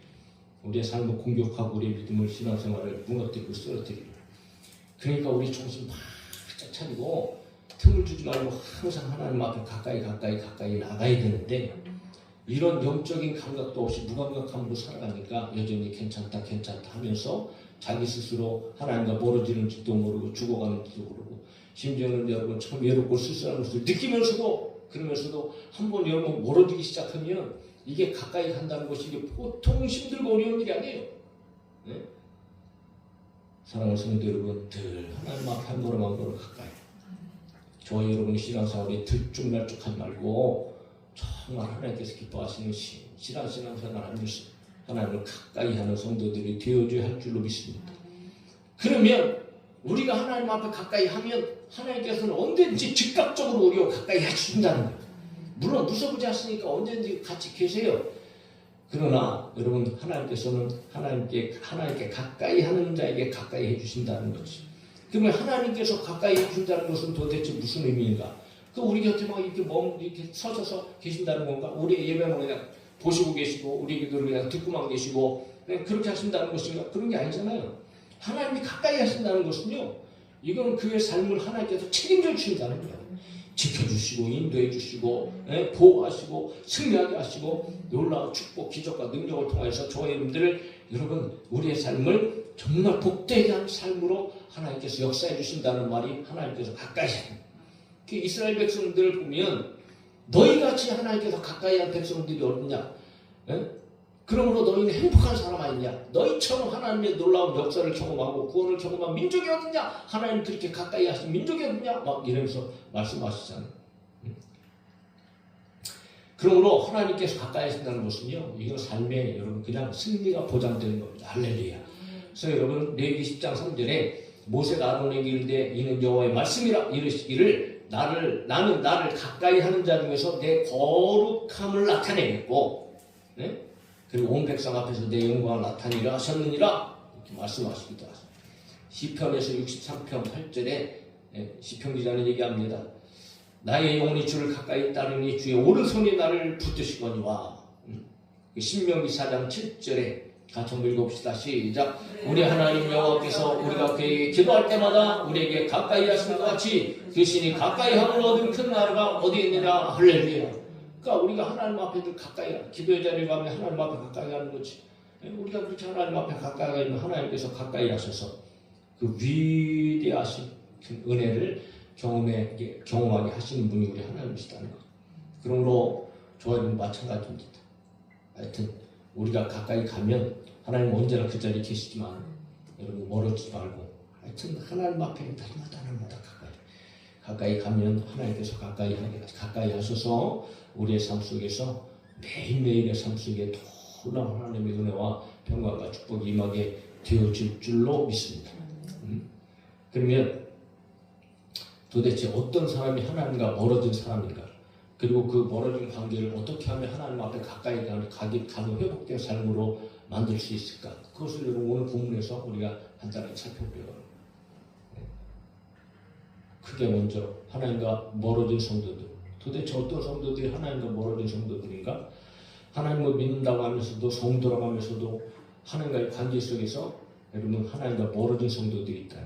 우리의 삶을 공격하고 우리의 믿음을, 신앙생활을 무너뜨리고 쓰러뜨리고. 그러니까 우리 정신 바짝 차리고 틈을 주지 말고 항상 하나님 앞에 가까이 나가야 되는데, 이런 영적인 감각도 없이 무감각함으로 살아가니까 여전히 괜찮다 하면서 자기 스스로 하나님과 멀어지는지도 모르고 죽어가는지도 모르고 심지어는 여러분 참 외롭고 쓸쓸한 것을 느끼면서도 그러면서도 한번 여러분 멀어지기 시작하면 이게 가까이 간다는 것이 이게 보통 힘들고 어려운 일이 아니에요. 네? 사랑하는 성도 여러분, 늘 하나님 앞에 한 걸음 한 걸음 가까이. 저와 여러분의 신앙생활이 들쭉날쭉하지 말고 정말 하나님께서 기뻐하시는 신앙생활 하나님을 가까이 하는 성도들이 되어줘야 할 줄로 믿습니다. 그러면 우리가 하나님 앞에 가까이 하면 하나님께서는 언제든지 즉각적으로 우리와 가까이 해주신다는 거예요. 물론 무서우지 않으니까 언제든지 같이 계세요. 그러나 여러분 하나님께서는 하나님께 가까이 하는 자에게 가까이 해주신다는 거지. 그러면 하나님께서 가까이 해주신다는 것은 도대체 무슨 의미인가? 그 우리 곁에 막 이렇게 서셔서 계신다는 건가? 우리 예배만 그냥 보시고 계시고 우리 기도를 그냥 듣고만 계시고 그냥 그렇게 하신다는 것인가? 그런 게 아니잖아요. 하나님이 가까이 하신다는 것은요, 이건 그의 삶을 하나님께서 책임져 주신다는 거예요. 지켜주시고 인도해 주시고 보호하시고 승리하게 하시고 놀라운 축복 기적과 능력을 통해서 저와 여러분 우리의 삶을 정말 복되게 한 삶으로 하나님께서 역사해 주신다는 말이 하나님께서 가까이 하는 그 이스라엘 백성들을 보면 너희같이 하나님께서 가까이 한 백성들이 어딨냐? 그러므로 너희는 행복한 사람 아니냐? 너희처럼 하나님의 놀라운 역사를 경험하고 구원을 경험한 민족이 어딨냐? 하나님 그렇게 가까이 하신 민족이 어딨냐? 막 이러면서 말씀하시잖아요. 그러므로 하나님께서 가까이 하신다는 것은요, 이거 삶에 여러분 그냥 승리가 보장되는 겁니다. 할렐루야. 그래서 여러분 레위기 10장 3절에 모세가 아론에게 이르되 이는 여호와의 말씀이라 이르시기를 나는 나를 가까이 하는 자 중에서 내 거룩함을 나타내겠고 그리고 온 백성 앞에서 내 영광을 나타내려 하셨느니라 이렇게 말씀하시기도 하십니다. 시편에서 63편 8절에 시편 기자는 얘기합니다. 나의 영혼이 주를 가까이 따르니 주의 오른손이 나를 붙드시거니와. 신명기 4장 7절에 같이 한번 읽어봅시다. 시작. 우리 하나님 여호와께서 우리가 그에게 기도할 때마다 우리에게 가까이 하시는 것 같이 그 신이 가까이 함을 얻은 큰 나라가 어디 있느냐. 할렐루야. 그러니까 우리가 하나님 앞에 가까이 기도의 자리에 가면 하나님 앞에 가까이 가는 거지. 우리가 그렇게 하나님 앞에 가까이 가면 하나님께서 가까이 하셔서 그 위대하신 은혜를 경험하게 하시는 분이 우리 하나님이시다는 것. 그러므로 저와 여러분 마찬가지입니다. 하여튼 우리가 가까이 가면 하나님은 언제나 그 자리에 계시지만 여러분 멀어지지 말고 하여튼 하나님 앞에 날마다 가까이 가면 하나님께서 가까이 하셔서 우리의 삶 속에서 매일매일의 삶 속에 놀라운 하나님의 은혜와 평강과 축복이 임하게 되어질 줄로 믿습니다. 그러면 도대체 어떤 사람이 하나님과 멀어진 사람인가? 그리고 그 멀어진 관계를 어떻게 하면 하나님 앞에 가까이 가는 회복된 삶으로 만들 수 있을까? 그것을 여러분 오늘 본문에서 우리가 간단하게 살펴보려고 합니다. 크게 먼저 하나님과 멀어진 성도들. 도대체 어떤 성도들이 하나님과 멀어진 성도들인가? 하나님을 믿는다고 하면서도 성도라고 하면서도 하나님과의 관계 속에서 여러분 하나님과 멀어진 성도들이 있다.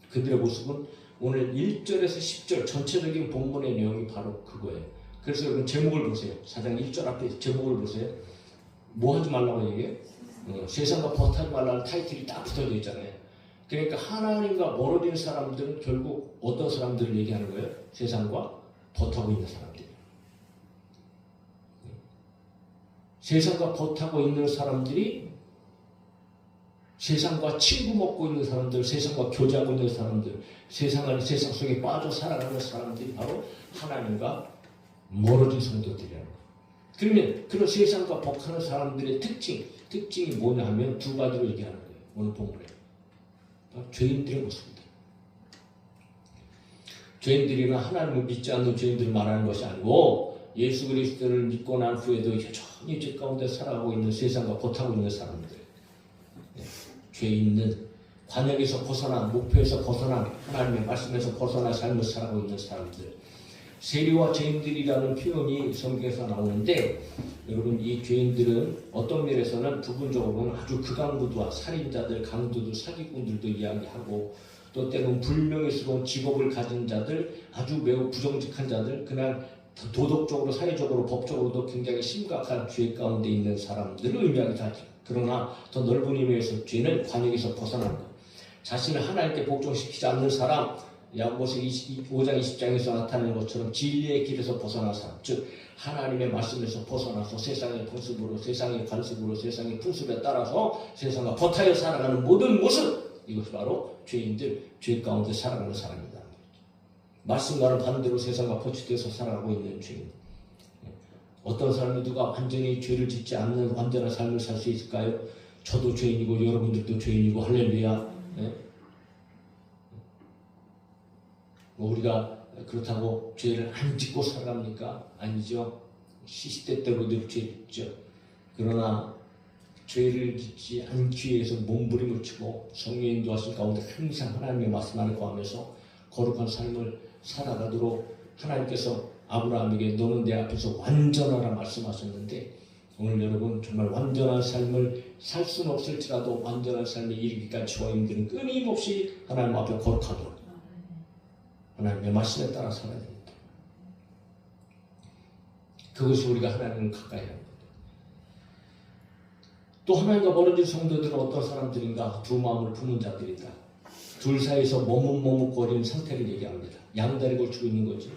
그들의 모습은 오늘 1절에서 10절 전체적인 본문의 내용이 바로 그거예요. 그래서 여러분 제목을 보세요. 4장 1절 앞에 제목을 보세요. 뭐 하지 말라고 얘기해요? 세상과 버타지 말라는 타이틀이 딱 붙어져 있잖아요. 그러니까 하나님과 멀어진 사람들은 결국 어떤 사람들을 얘기하는 거예요? 세상과 버타고 있는 사람들. 세상과 버타고 있는 사람들이 세상과 친구 먹고 있는 사람들, 세상과 교제하고 있는 사람들, 세상 속에 빠져 살아가는 사람들이 바로 하나님과 멀어진 성도들이라는 거예요. 그러면 그런 세상과 버타는 사람들의 특징이 뭐냐 하면 두 가지로 얘기하는 거예요. 오늘 본문에. 죄인들의 모습입니다. 죄인들이나 하나님을 믿지 않는 죄인들을 말하는 것이 아니고 예수 그리스도를 믿고 난 후에도 여전히 죄 가운데 살아가고 있는 세상과 버타고 있는 사람들. 죄 있는 관역에서 벗어난 목표에서 벗어난 하나님의 말씀에서 벗어난 삶을 살아가고 있는 사람들. 세리와 죄인들이라는 표현이 성경에서 나오는데 여러분 이 죄인들은 어떤 면에서는 부분적으로는 아주 극악무도와 살인자들, 강도들, 사기꾼들도 이야기하고 또 때로는 불명예스러운 직업을 가진 자들, 아주 매우 부정직한 자들, 그냥 도덕적으로, 사회적으로, 법적으로도 굉장히 심각한 죄 가운데 있는 사람들을 의미하기도 하죠. 그러나 더 넓은 의미에서 죄는 관역에서 벗어난 것. 자신을 하나님께 복종시키지 않는 사람, 야고보서 5장 20장에서 나타내는 것처럼 진리의 길에서 벗어난 사람, 즉 하나님의 말씀에서 벗어나서 세상의 풍습으로, 세상의 관습으로, 세상의 풍습에 따라서 세상과 버타여 살아가는 모든 모습, 이것이 바로 죄인들, 죄 가운데 살아가는 사람이다. 말씀과는 반대로 세상과 포치돼서 살아가고 있는 죄인. 어떤 사람이 누가 완전히 죄를 짓지 않는 완전한 삶을 살 수 있을까요? 저도 죄인이고 여러분들도 죄인이고 할렐루야. 우리가 그렇다고 죄를 안 짓고 살아갑니까? 아니죠. 시시때때로도 죄 짓죠. 그러나 죄를 짓지 않기 위해서 몸부림을 치고 성령의 인도하신 가운데 항상 하나님의 말씀 안에 거하면서 거룩한 삶을 살아가도록 하나님께서 아브라함에게 너는 내 앞에서 완전하라 말씀하셨는데, 오늘 여러분 정말 완전한 삶을 살 수는 없을지라도 완전한 삶에 이르기까지 저희들은 끊임없이 하나님 앞에 거룩하도록 하나님의 말씀에 따라 살아야 됩니다. 그것이 우리가 하나님을 가까이 하는 겁니다. 또 하나님과 멀어진 성도들은 어떤 사람들인가? 두 마음을 품은 자들이다. 둘 사이에서 머뭇머뭇거리는 상태를 얘기합니다. 양다리 걸치고 있는 거지.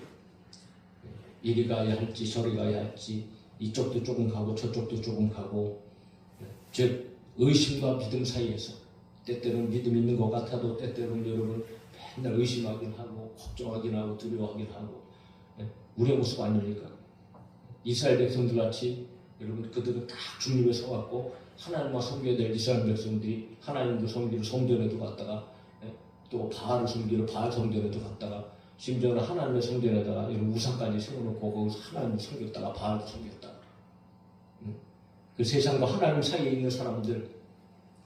이리 가야 할지 저리 가야 할지, 이쪽도 조금 가고 저쪽도 조금 가고, 즉 의심과 믿음 사이에서 때때로는 믿음 있는 것 같아도 때때로는 여러분 맨날 의심하긴 하고 걱정하긴 하고 두려워하긴 하고, 우리의 모습 아닙니까? 이스라엘 백성들 같이 여러분 그들은 딱 중립에 서갖고 하나님과 섬겨야 될 이스라엘 백성들이 하나님도 섬기러 성전에도 갔다가 또 바알을 섬기러 바알 성전에도 갔다가 심지어는 하나님의 성전에다가 이런 우상까지 세워놓고 거기서 하나님을 섬겼다가 바알도 섬겼다가, 그 세상과 하나님 사이에 있는 사람들,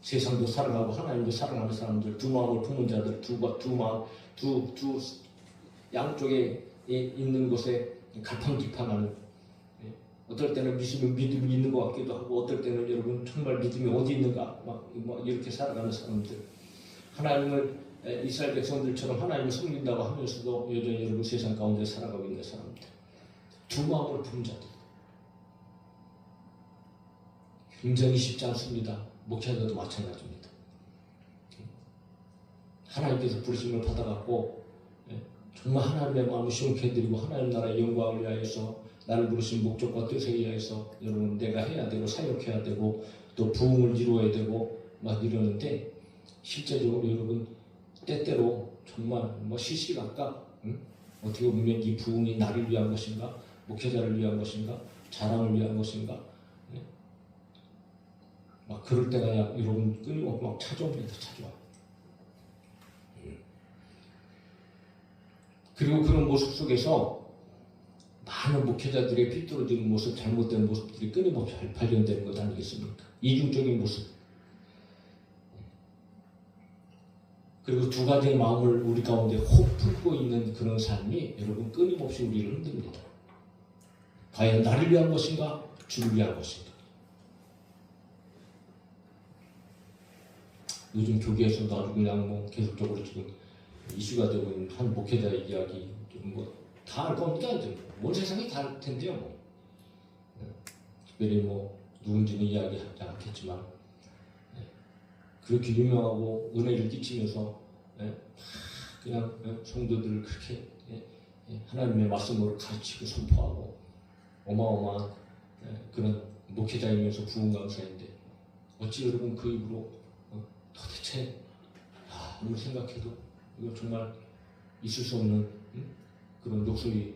세상도 사랑하고 하나님도 사랑하는 사람들, 두 마음을 품은 자들, 두 양쪽에 있는 곳에 갈팡질팡하는, 어떨 때는 믿음이 있는 것 같기도 하고 어떨 때는 여러분 정말 믿음이 어디 있는가 막 이렇게 살아가는 사람들, 하나님을 이스라엘 백성들처럼 하나님을 섬긴다고 하면서도 여전히 여러분 세상 가운데 살아가고 있는 사람들, 두 마음을 품은 자들, 굉장히 쉽지 않습니다. 목회자도 마찬가지입니다. 하나님께서 부르심을 받아갖고 정말 하나님의 마음을 시원케 해드리고 하나님 나라의 영광을 위하여서 나를 부르신 목적과 뜻에 의해서 여러분 내가 해야 되고 사역해야 되고 또 부흥을 이루어야 되고 막 이러는데, 실제적으로 여러분 때때로 정말 시시각각 어떻게 보면 이 부흥이 나를 위한 것인가, 목회자를 위한 것인가, 자랑을 위한 것인가, 막 그럴 때가 여러분 끊임없이 막 찾아옵니다. 찾아와. 그리고 그런 모습 속에서 많은 목회자들의 삐뚤어지는 모습, 잘못된 모습들이 끊임없이 발견되는 것 아니겠습니까? 이중적인 모습. 그리고 두 가지의 마음을 우리 가운데 혹 품고 있는 그런 삶이 여러분 끊임없이 우리를 흔듭니다. 과연 나를 위한 것인가, 주를 위한 것인가? 요즘 교계에서도 아주 그냥 계속적으로 지금 이슈가 되고 있는 한 목회자의 이야기, 좀 다 알 겁니다. 온 세상이 다 알 텐데요. 특별히 누군지는 이야기하지 않겠지만, 그렇게 유명하고 은혜를 끼치면서 그냥 성도들을 그렇게 하나님의 말씀으로 가르치고 선포하고 어마어마한 그런 목회자이면서 부흥 강사인데, 어찌 여러분 그 입으로 도대체 아무리 생각해도 이거 정말 있을 수 없는 그런 욕설이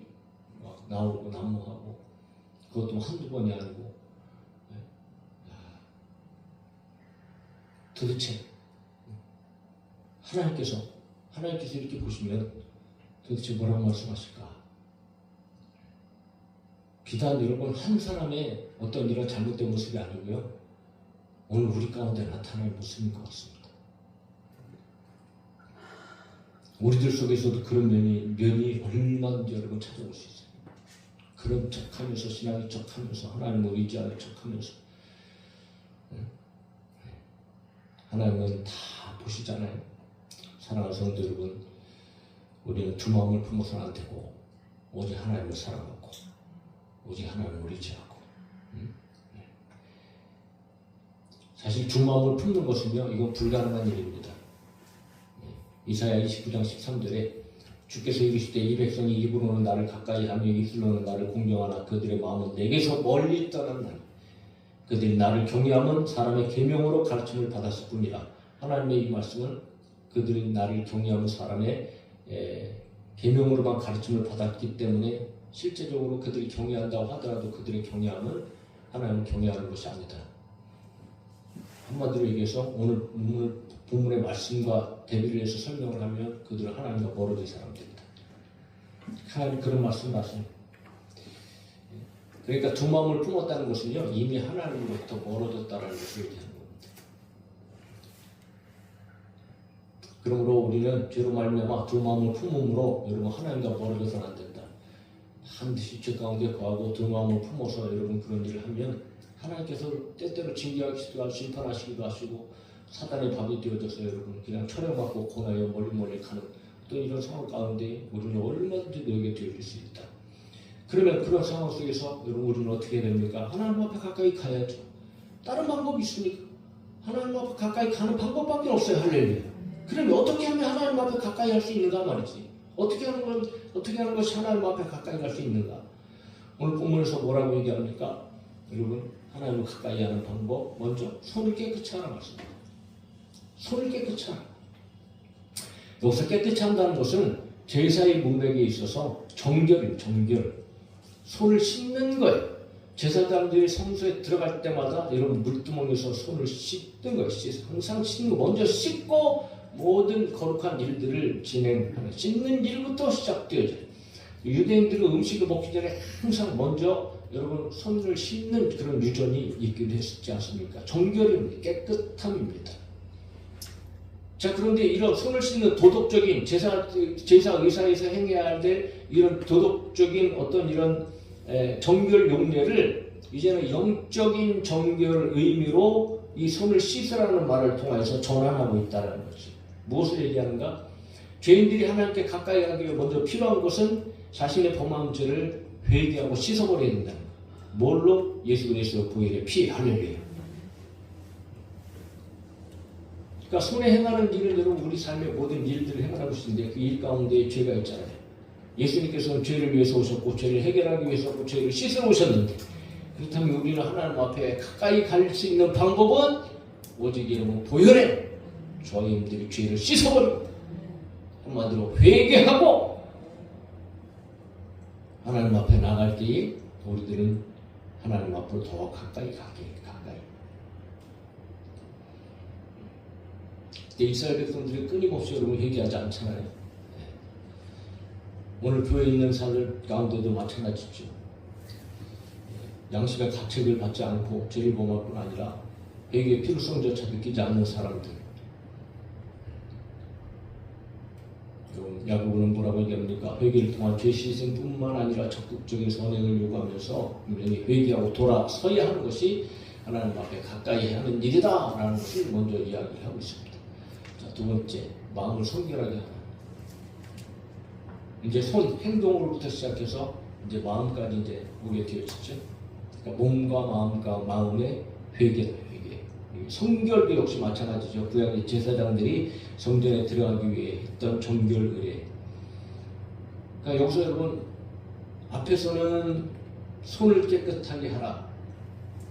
막 나오고 난무하고, 그것도 한두 번이 아니고, 도대체 하나님께서 이렇게 보시면 도대체 뭐라고 말씀하실까? 비단 여러분 한 사람의 어떤 이런 잘못된 모습이 아니고요, 오늘 우리 가운데 나타날 모습인 것 같습니다. 우리들 속에서도 그런 면이 얼마든지 여러분 찾아올 수 있어요. 그런 척하면서, 신앙의 척하면서, 하나님을 의지하는 척하면서, 하나님은 다 보시잖아요. 사랑하는 성도 여러분, 우리는 두 마음을 품어서는 안 되고 오직 하나님을 사랑하고 오직 하나님을 잊지 않고. 사실 두 마음을 품는 것은요, 이건 불가능한 일입니다. 이사야 29장 13절에 주께서 이르시되 이 백성이 입으로는 나를 가까이 하며 입술로는 나를 공경하나 그들의 마음은 내게서 멀리 떠났나니 그들이 나를 경외함은 사람의 계명으로 가르침을 받았을 뿐이라. 하나님의 이 말씀은 그들이 나를 경외함은 사람의 계명으로만 가르침을 받았기 때문에 실제적으로 그들이 경외한다고 하더라도 그들의 경외함은 하나님을 경외하는 것이 아니다. 한마디로 얘기해서 오늘 본문의 말씀과 대비를 해서 설명을 하면 그들은 하나님과 멀어진 사람들이다. 하나님 그런 말씀을 하시죠. 그러니까 두 마음을 품었다는 것은요, 이미 하나님으로부터 멀어졌다는 것을 얘기하는 겁니다. 그러므로 우리는 죄로 말미암아 두 마음을 품음으로 여러분 하나님과 멀어져서는 안 된다. 반드시 죄 가운데 거하고 두 마음을 품어서 여러분 그런 일을 하면 하나님께서 때때로 징계하시기도 하고 심판하시기도 하시고 사단의 밥이 되어져서 여러분 그냥 철회받고 고나여 멀리 가는 또 이런 상황 가운데 우리는 얼마든지 놓이게 되어질 수 있다. 그러면 그런 상황 속에서 여러분 우리는 어떻게 해야 됩니까? 하나님 앞에 가까이 가야죠. 다른 방법이 있습니까? 하나님 앞에 가까이 가는 방법밖에 없어요. 할렐루야. 그러면 어떻게 하면 하나님 앞에 가까이 할 수 있는가 말이지. 어떻게 하는 것이 하나님 앞에 가까이 갈 수 있는가? 오늘 본문에서 뭐라고 얘기합니까? 여러분 하나님을 가까이 하는 방법, 먼저 손을 깨끗이 하라 말씀입니다. 손을 깨끗이 하라. 여기서 깨끗이 한다는 것은 제사의 문맥에 있어서 정결. 손을 씻는 거예요. 제사장들이 성소에 들어갈 때마다 여러분 물두멍에서 손을 씻는 거예요. 항상 씻는 거. 먼저 씻고 모든 거룩한 일들을 진행하는 씻는 일부터 시작되어져요. 유대인들은 음식을 먹기 전에 항상 먼저 여러분 손을 씻는 그런 유전이 있기도 했지 않습니까? 정결입니다. 깨끗함입니다. 자, 그런데 이런 손을 씻는 도덕적인 제사 의사에서 행해야 될 이런 도덕적인 어떤 이런 정결 용례를 이제는 영적인 정결 의미로 이 손을 씻으라는 말을 통해서 전환하고 있다는 거지. 무엇을 얘기하는가? 죄인들이 하나님께 가까이 가기 위해 먼저 필요한 것은 자신의 범한 죄를 회개하고 씻어버려야 된다는 거예요. 뭘로? 예수 그리스도의 보혈의 피. 할렐루야. 그러니까 손에 행하는 일은 여러분 우리 삶의 모든 일들을 행하고 있는데 그 일 가운데 죄가 있잖아요. 예수님께서는 죄를 위해서 오셨고 죄를 해결하기 위해서 오셨고 죄를 씻으러 오셨는데 그렇다면 우리는 하나님 앞에 가까이 갈 수 있는 방법은 오직 여러분 보혈에 저희들이 죄를 씻어버리고 한마디로 회개하고 하나님 앞에 나갈 때에 우리들은 하나님 앞으로 더 가까이. 근데 이스라엘 백성들이 끊임없이 여러분 회개하지 않잖아요. 오늘 교회에 있는 사람들 가운데도 마찬가지죠. 양식의 가책을 받지 않고 죄를 범할 뿐 아니라 회개의 필요성조차 느끼지 않는 사람들. 야고보는 뭐라고 얘기합니까? 회개를 통한 죄 씻음뿐만 아니라 적극적인 선행을 요구하면서 분명히 회개하고 돌아서야 하는 것이 하나님 앞에 가까이 하는 일이다 라는 것을 먼저 이야기를 하고 있습니다. 자, 두 번째, 마음을 성결하게 하라. 이제 행동으로부터 시작해서 이제 마음까지 이제 오게 되어지죠. 그러니까 몸과 마음의 회개다. 성결도 역시 마찬가지죠. 구약의 제사장들이 성전에 들어가기 위해 했던 정결 의례. 그러니까 여기서 여러분 앞에서는 손을 깨끗하게 하라.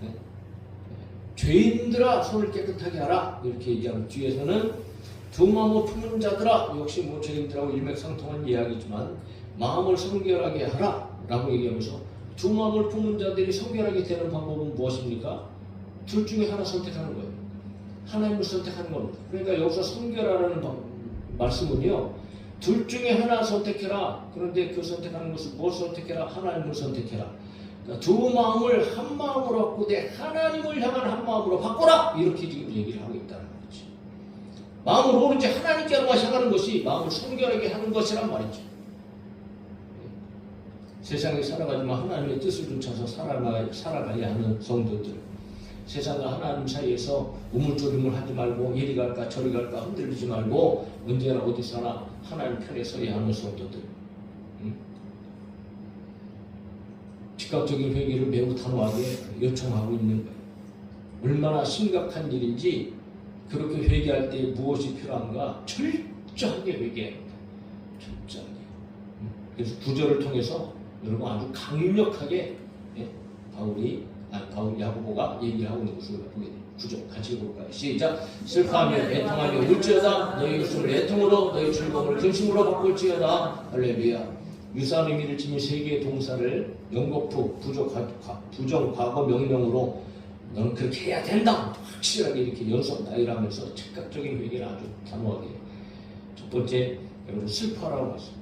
네? 죄인들아 손을 깨끗하게 하라. 이렇게 얘기하면 뒤에서는 두 마음을 품은 자들아, 역시 뭐 죄인들하고 일맥상통한 이야기지만 마음을 성결하게 하라 라고 얘기하면서 두 마음을 품은 자들이 성결하게 되는 방법은 무엇입니까? 둘 중에 하나 선택하는 거예요. 하나님을 선택하는 겁니다. 그러니까 여기서 성결하라는 말씀은요, 둘 중에 하나 선택해라. 그런데 그 선택하는 것은 뭘 선택해라? 하나님을 선택해라. 그러니까 두 마음을 한 마음으로 바꾸되 하나님을 향한 한 마음으로 바꿔라. 이렇게 지금 얘기를 하고 있다는 거지. 마음을 오로지 하나님께로 향하는 것이 마음을 성결하게 하는 것이란 말이죠. 세상에 살아가지만 하나님의 뜻을 쫓아서 살아가야 하는 성도들. 세상과 하나님 사이에서 우물조림을 하지 말고 이리 갈까 저리 갈까 흔들리지 말고 언제나 어디서나 하나님 편에 서야 하는 성도들. 즉각적인 회개를 매우 단호하게 요청하고 있는 거예요. 얼마나 심각한 일인지 그렇게 회개할 때 무엇이 필요한가 철저하게 회개합니다. 철저하게. 그래서 구절을 통해서 여러분 아주 강력하게 야고보가 얘기하고 있는 것을 보게 됩니다. 구절 같이 볼까요? 시작. 슬퍼하며 애통하며 울지어다. 너희 웃음을 애통으로 너희 즐거움을 근심으로 바꿀지어다. 할렐루야. 유사한 의미를 지닌 세 개의 동사를 연거푸 부정 과거 명령으로 너는 그렇게 해야 된다 확실하게 이렇게 연속나열하면서 즉각적인 회개를 아주 단호하게. 첫 번째, 여러분 슬퍼라고 했어요.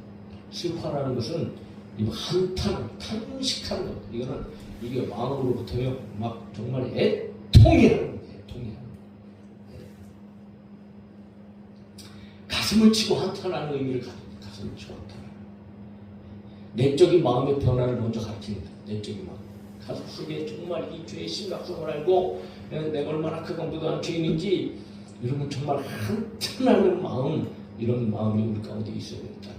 슬퍼라는 것은 탄식하는 것. 이게 마음으로부터요 막 정말 애통이라는 거예요. 가슴을 치고 한탄하는 의미를 가집니다. 가슴을 치고 한탄하는. 내적인 마음의 변화를 먼저 가르칩니다. 내적인 마음. 가슴 속에 정말 이 죄의 심각성을 알고 내가 얼마나 그 무도한 죄인인지 여러분 정말 한탄하는 마음, 이런 마음이 우리 가운데 있어야 됩니다.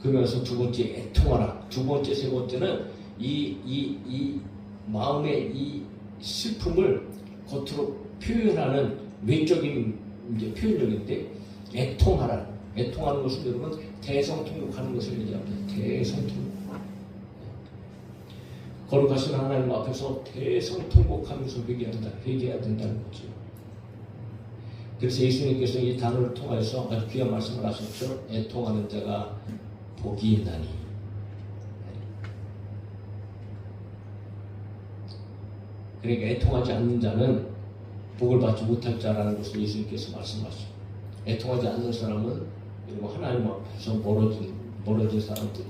그러면서 두 번째 애통하라. 두 번째, 세 번째는 이 마음의 이 슬픔을 겉으로 표현하는 외적인 이제 표현력인데 애통하라. 애통하는 것은 여러분 대성통곡하는 것을 얘기합니다. 대성통곡. 거룩하신 하나님 앞에서 대성통곡하면서 회개해야 된다는 거죠. 그래서 예수님께서 이 단어를 통해서 아주 귀한 말씀을 하셨죠. 애통하는 자가 복이 있나니. 그러니까 애통하지 않는 자는 복을 받지 못할 자라는 것을 예수님께서 말씀하시죠. 애통하지 않는 사람은 하나님 앞에서 멀어진 사람들이다.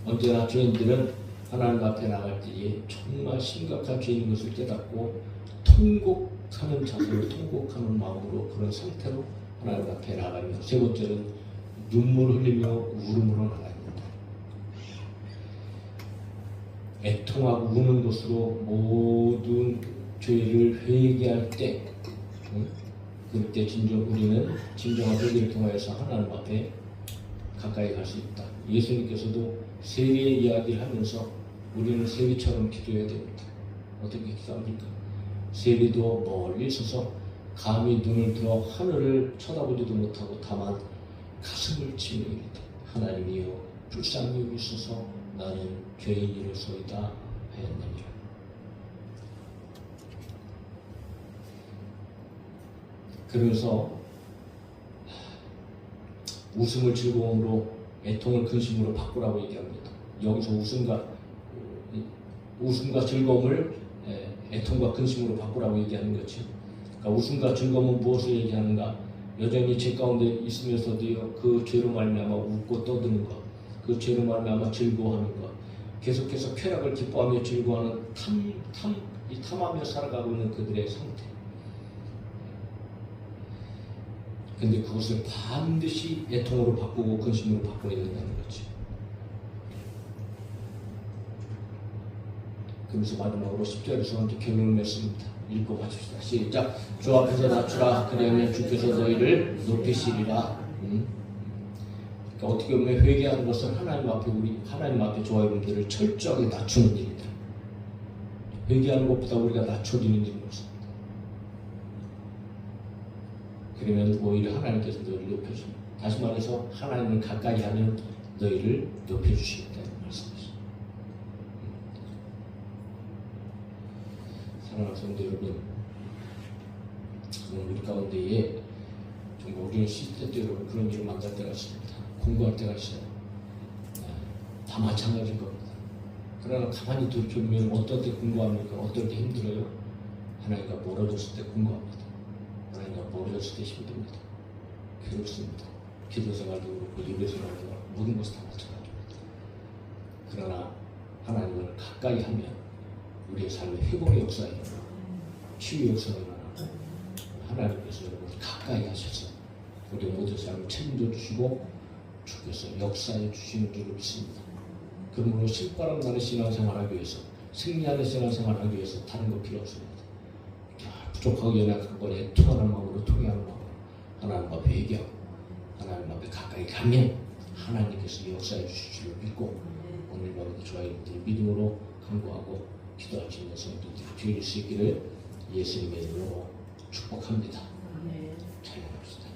언제나 죄인들은 하나님 앞에 나갈 때에 정말 심각한 죄인 것을 깨닫고 통곡하는 자세로, 통곡하는 마음으로, 그런 상태로 하나님 앞에 나가며, 세 번째는 눈물 흘리며 울음으로 나갑니다. 애통하고 우는 것으로 모든 죄를 회개할 때, 그때 우리는 진정한 회개를 통하여서 하나님 앞에 가까이 갈 수 있다. 예수님께서도 세례의 이야기를 하면서 우리는 세리처럼 기도해야 됩니다. 어떻게 기도합니까? 세리도 멀리 서서 감히 눈을 들어 하늘을 쳐다보지도 못하고 다만 가슴을 치며 이르되 하나님이여 불쌍히 여기소서 나는 죄인이로소이다 하였느니라. 그래서 웃음을 즐거움으로 애통을 근심으로 바꾸라고 얘기합니다. 여기서 웃음과 즐거움을 애통과 근심으로 바꾸라고 얘기하는 거죠. 그러니까 웃음과 즐거움은 무엇을 얘기하는가? 여전히 죄 가운데 있으면서도요, 그 죄로 말미암아 웃고 떠드는 것, 그 죄로 말미암아 즐거워하는 것, 계속해서 쾌락을 기뻐하며 즐거워하는 탐하며 살아가고 있는 그들의 상태. 근데 그것을 반드시 애통으로 바꾸고 근심으로 바꿔야 된다는 거지. 그러면서 마지막으로 10절에서 이제 결론을 맺습니다. 읽고 가십시다. 시작. 주 앞에서 낮추라. 그러면 주께서 너희를 높이시리라. 그러니까 어떻게 보면 회개하는 것은 하나님 앞에 저와 여러분들을 철저하게 낮추는 일입니다. 회개하는 것보다 우리가 낮춰지는 일인 것입니다. 그러면 오히려 하나님께서 너희를 높여줍니다. 다시 말해서 하나님을 가까이 하면 너희를 높여주시겠다는 말씀이죠. 사랑하는 성도 여러분, 우리 가운데에 정말 우리는 시대 때 여러분 그런 일을 만날 때가 있습니다. 공부할 때가 있어요. 다 마찬가지일 겁니다. 그러나 가만히 돌이켜보면 어떨 때 공부합니까? 어떨 때 힘들어요? 하나님과 멀어졌을 때 공부합니다. 하나님과 멀어졌을 때 힘듭니다. 괴롭습니다. 기도 생활도 그렇고 예배 생활도 그렇고 모든 것이 다 마찬가지입니다. 그러나 하나님을 가까이 하면 우리의 삶의 회복의 역사에 일어나고 치유의 역사가 일어나고 하나님께서 여러분을 가까이 하셔서 우리 모든 삶을 책임져 주시고 주께서 역사해 주시는 줄을 믿습니다. 그러므로 실바람 나는 신앙생활을 하기 위해서, 승리하는 신앙생활을 하기 위해서 다른 거 필요 없습니다. 부족하고 연약한 걸 애통하는 마음으로 통해하는 마음으로 하나님 앞에 회개하고 하나님 앞에 가까이 가면 하나님께서 역사해 주실 줄 믿고 오늘 밤에도 저와 여러분들이 믿음으로 간구하고 기도할 수 있는 성도들이 되실 수 있기를 예수님의 이름으로 축복합니다. 찬양합시다.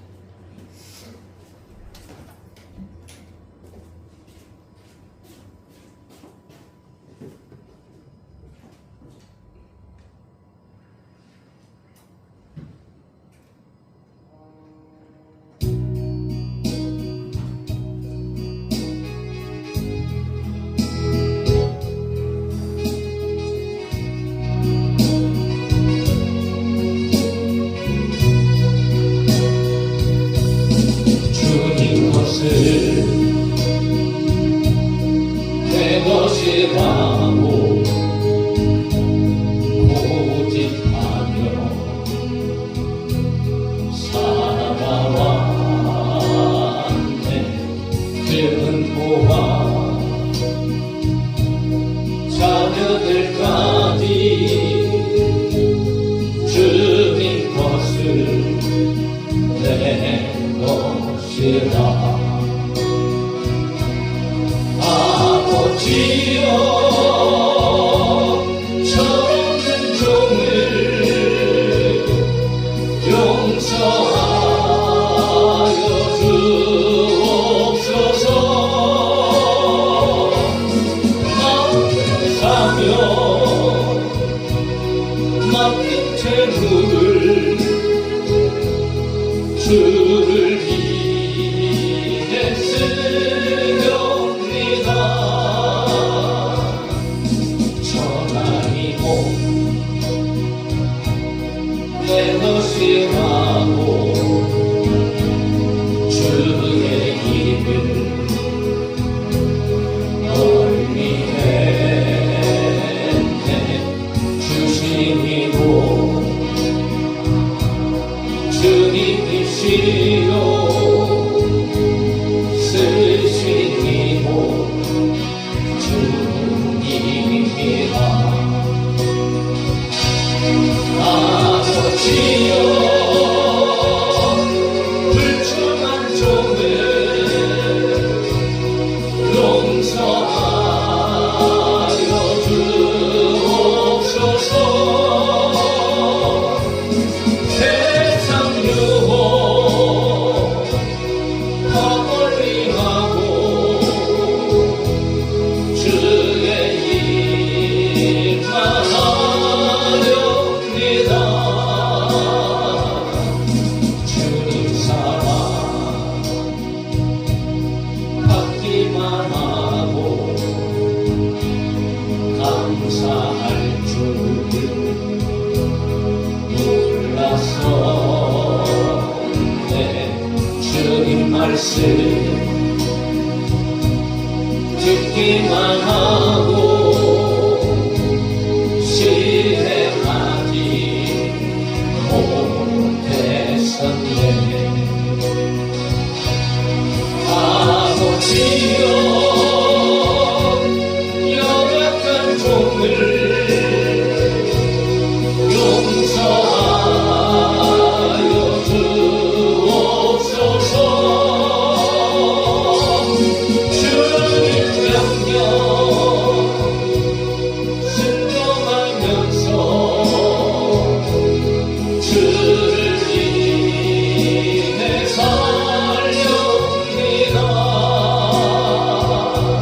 내 것이라고 고집하며 살아왔네. 그는 보아 자녀들까지 주님 것을 내 것이라. 아버지여 저없는 종을 용서하여 주옵소서. 마음을 사며 맡긴 재물을 주를 위해 쓰렵니다. 전하이고 내 것이라고 주의 길을 멀리 했네. 주님이고 주님이시요 쓰시니고 주님이라. 아버지여 불충한 종을 용서하여 주옵소서. 세상 유혹 멀리하고 주의 일만 하렵니다. 주님 사랑 받기만 하고 감사할 줄 몰랐었네. 주님 말씀 듣기만 하고 실행하지 못했었네. 아버지여 연약한 종을 용서하여 주옵소서. 주님 명령 순종하면서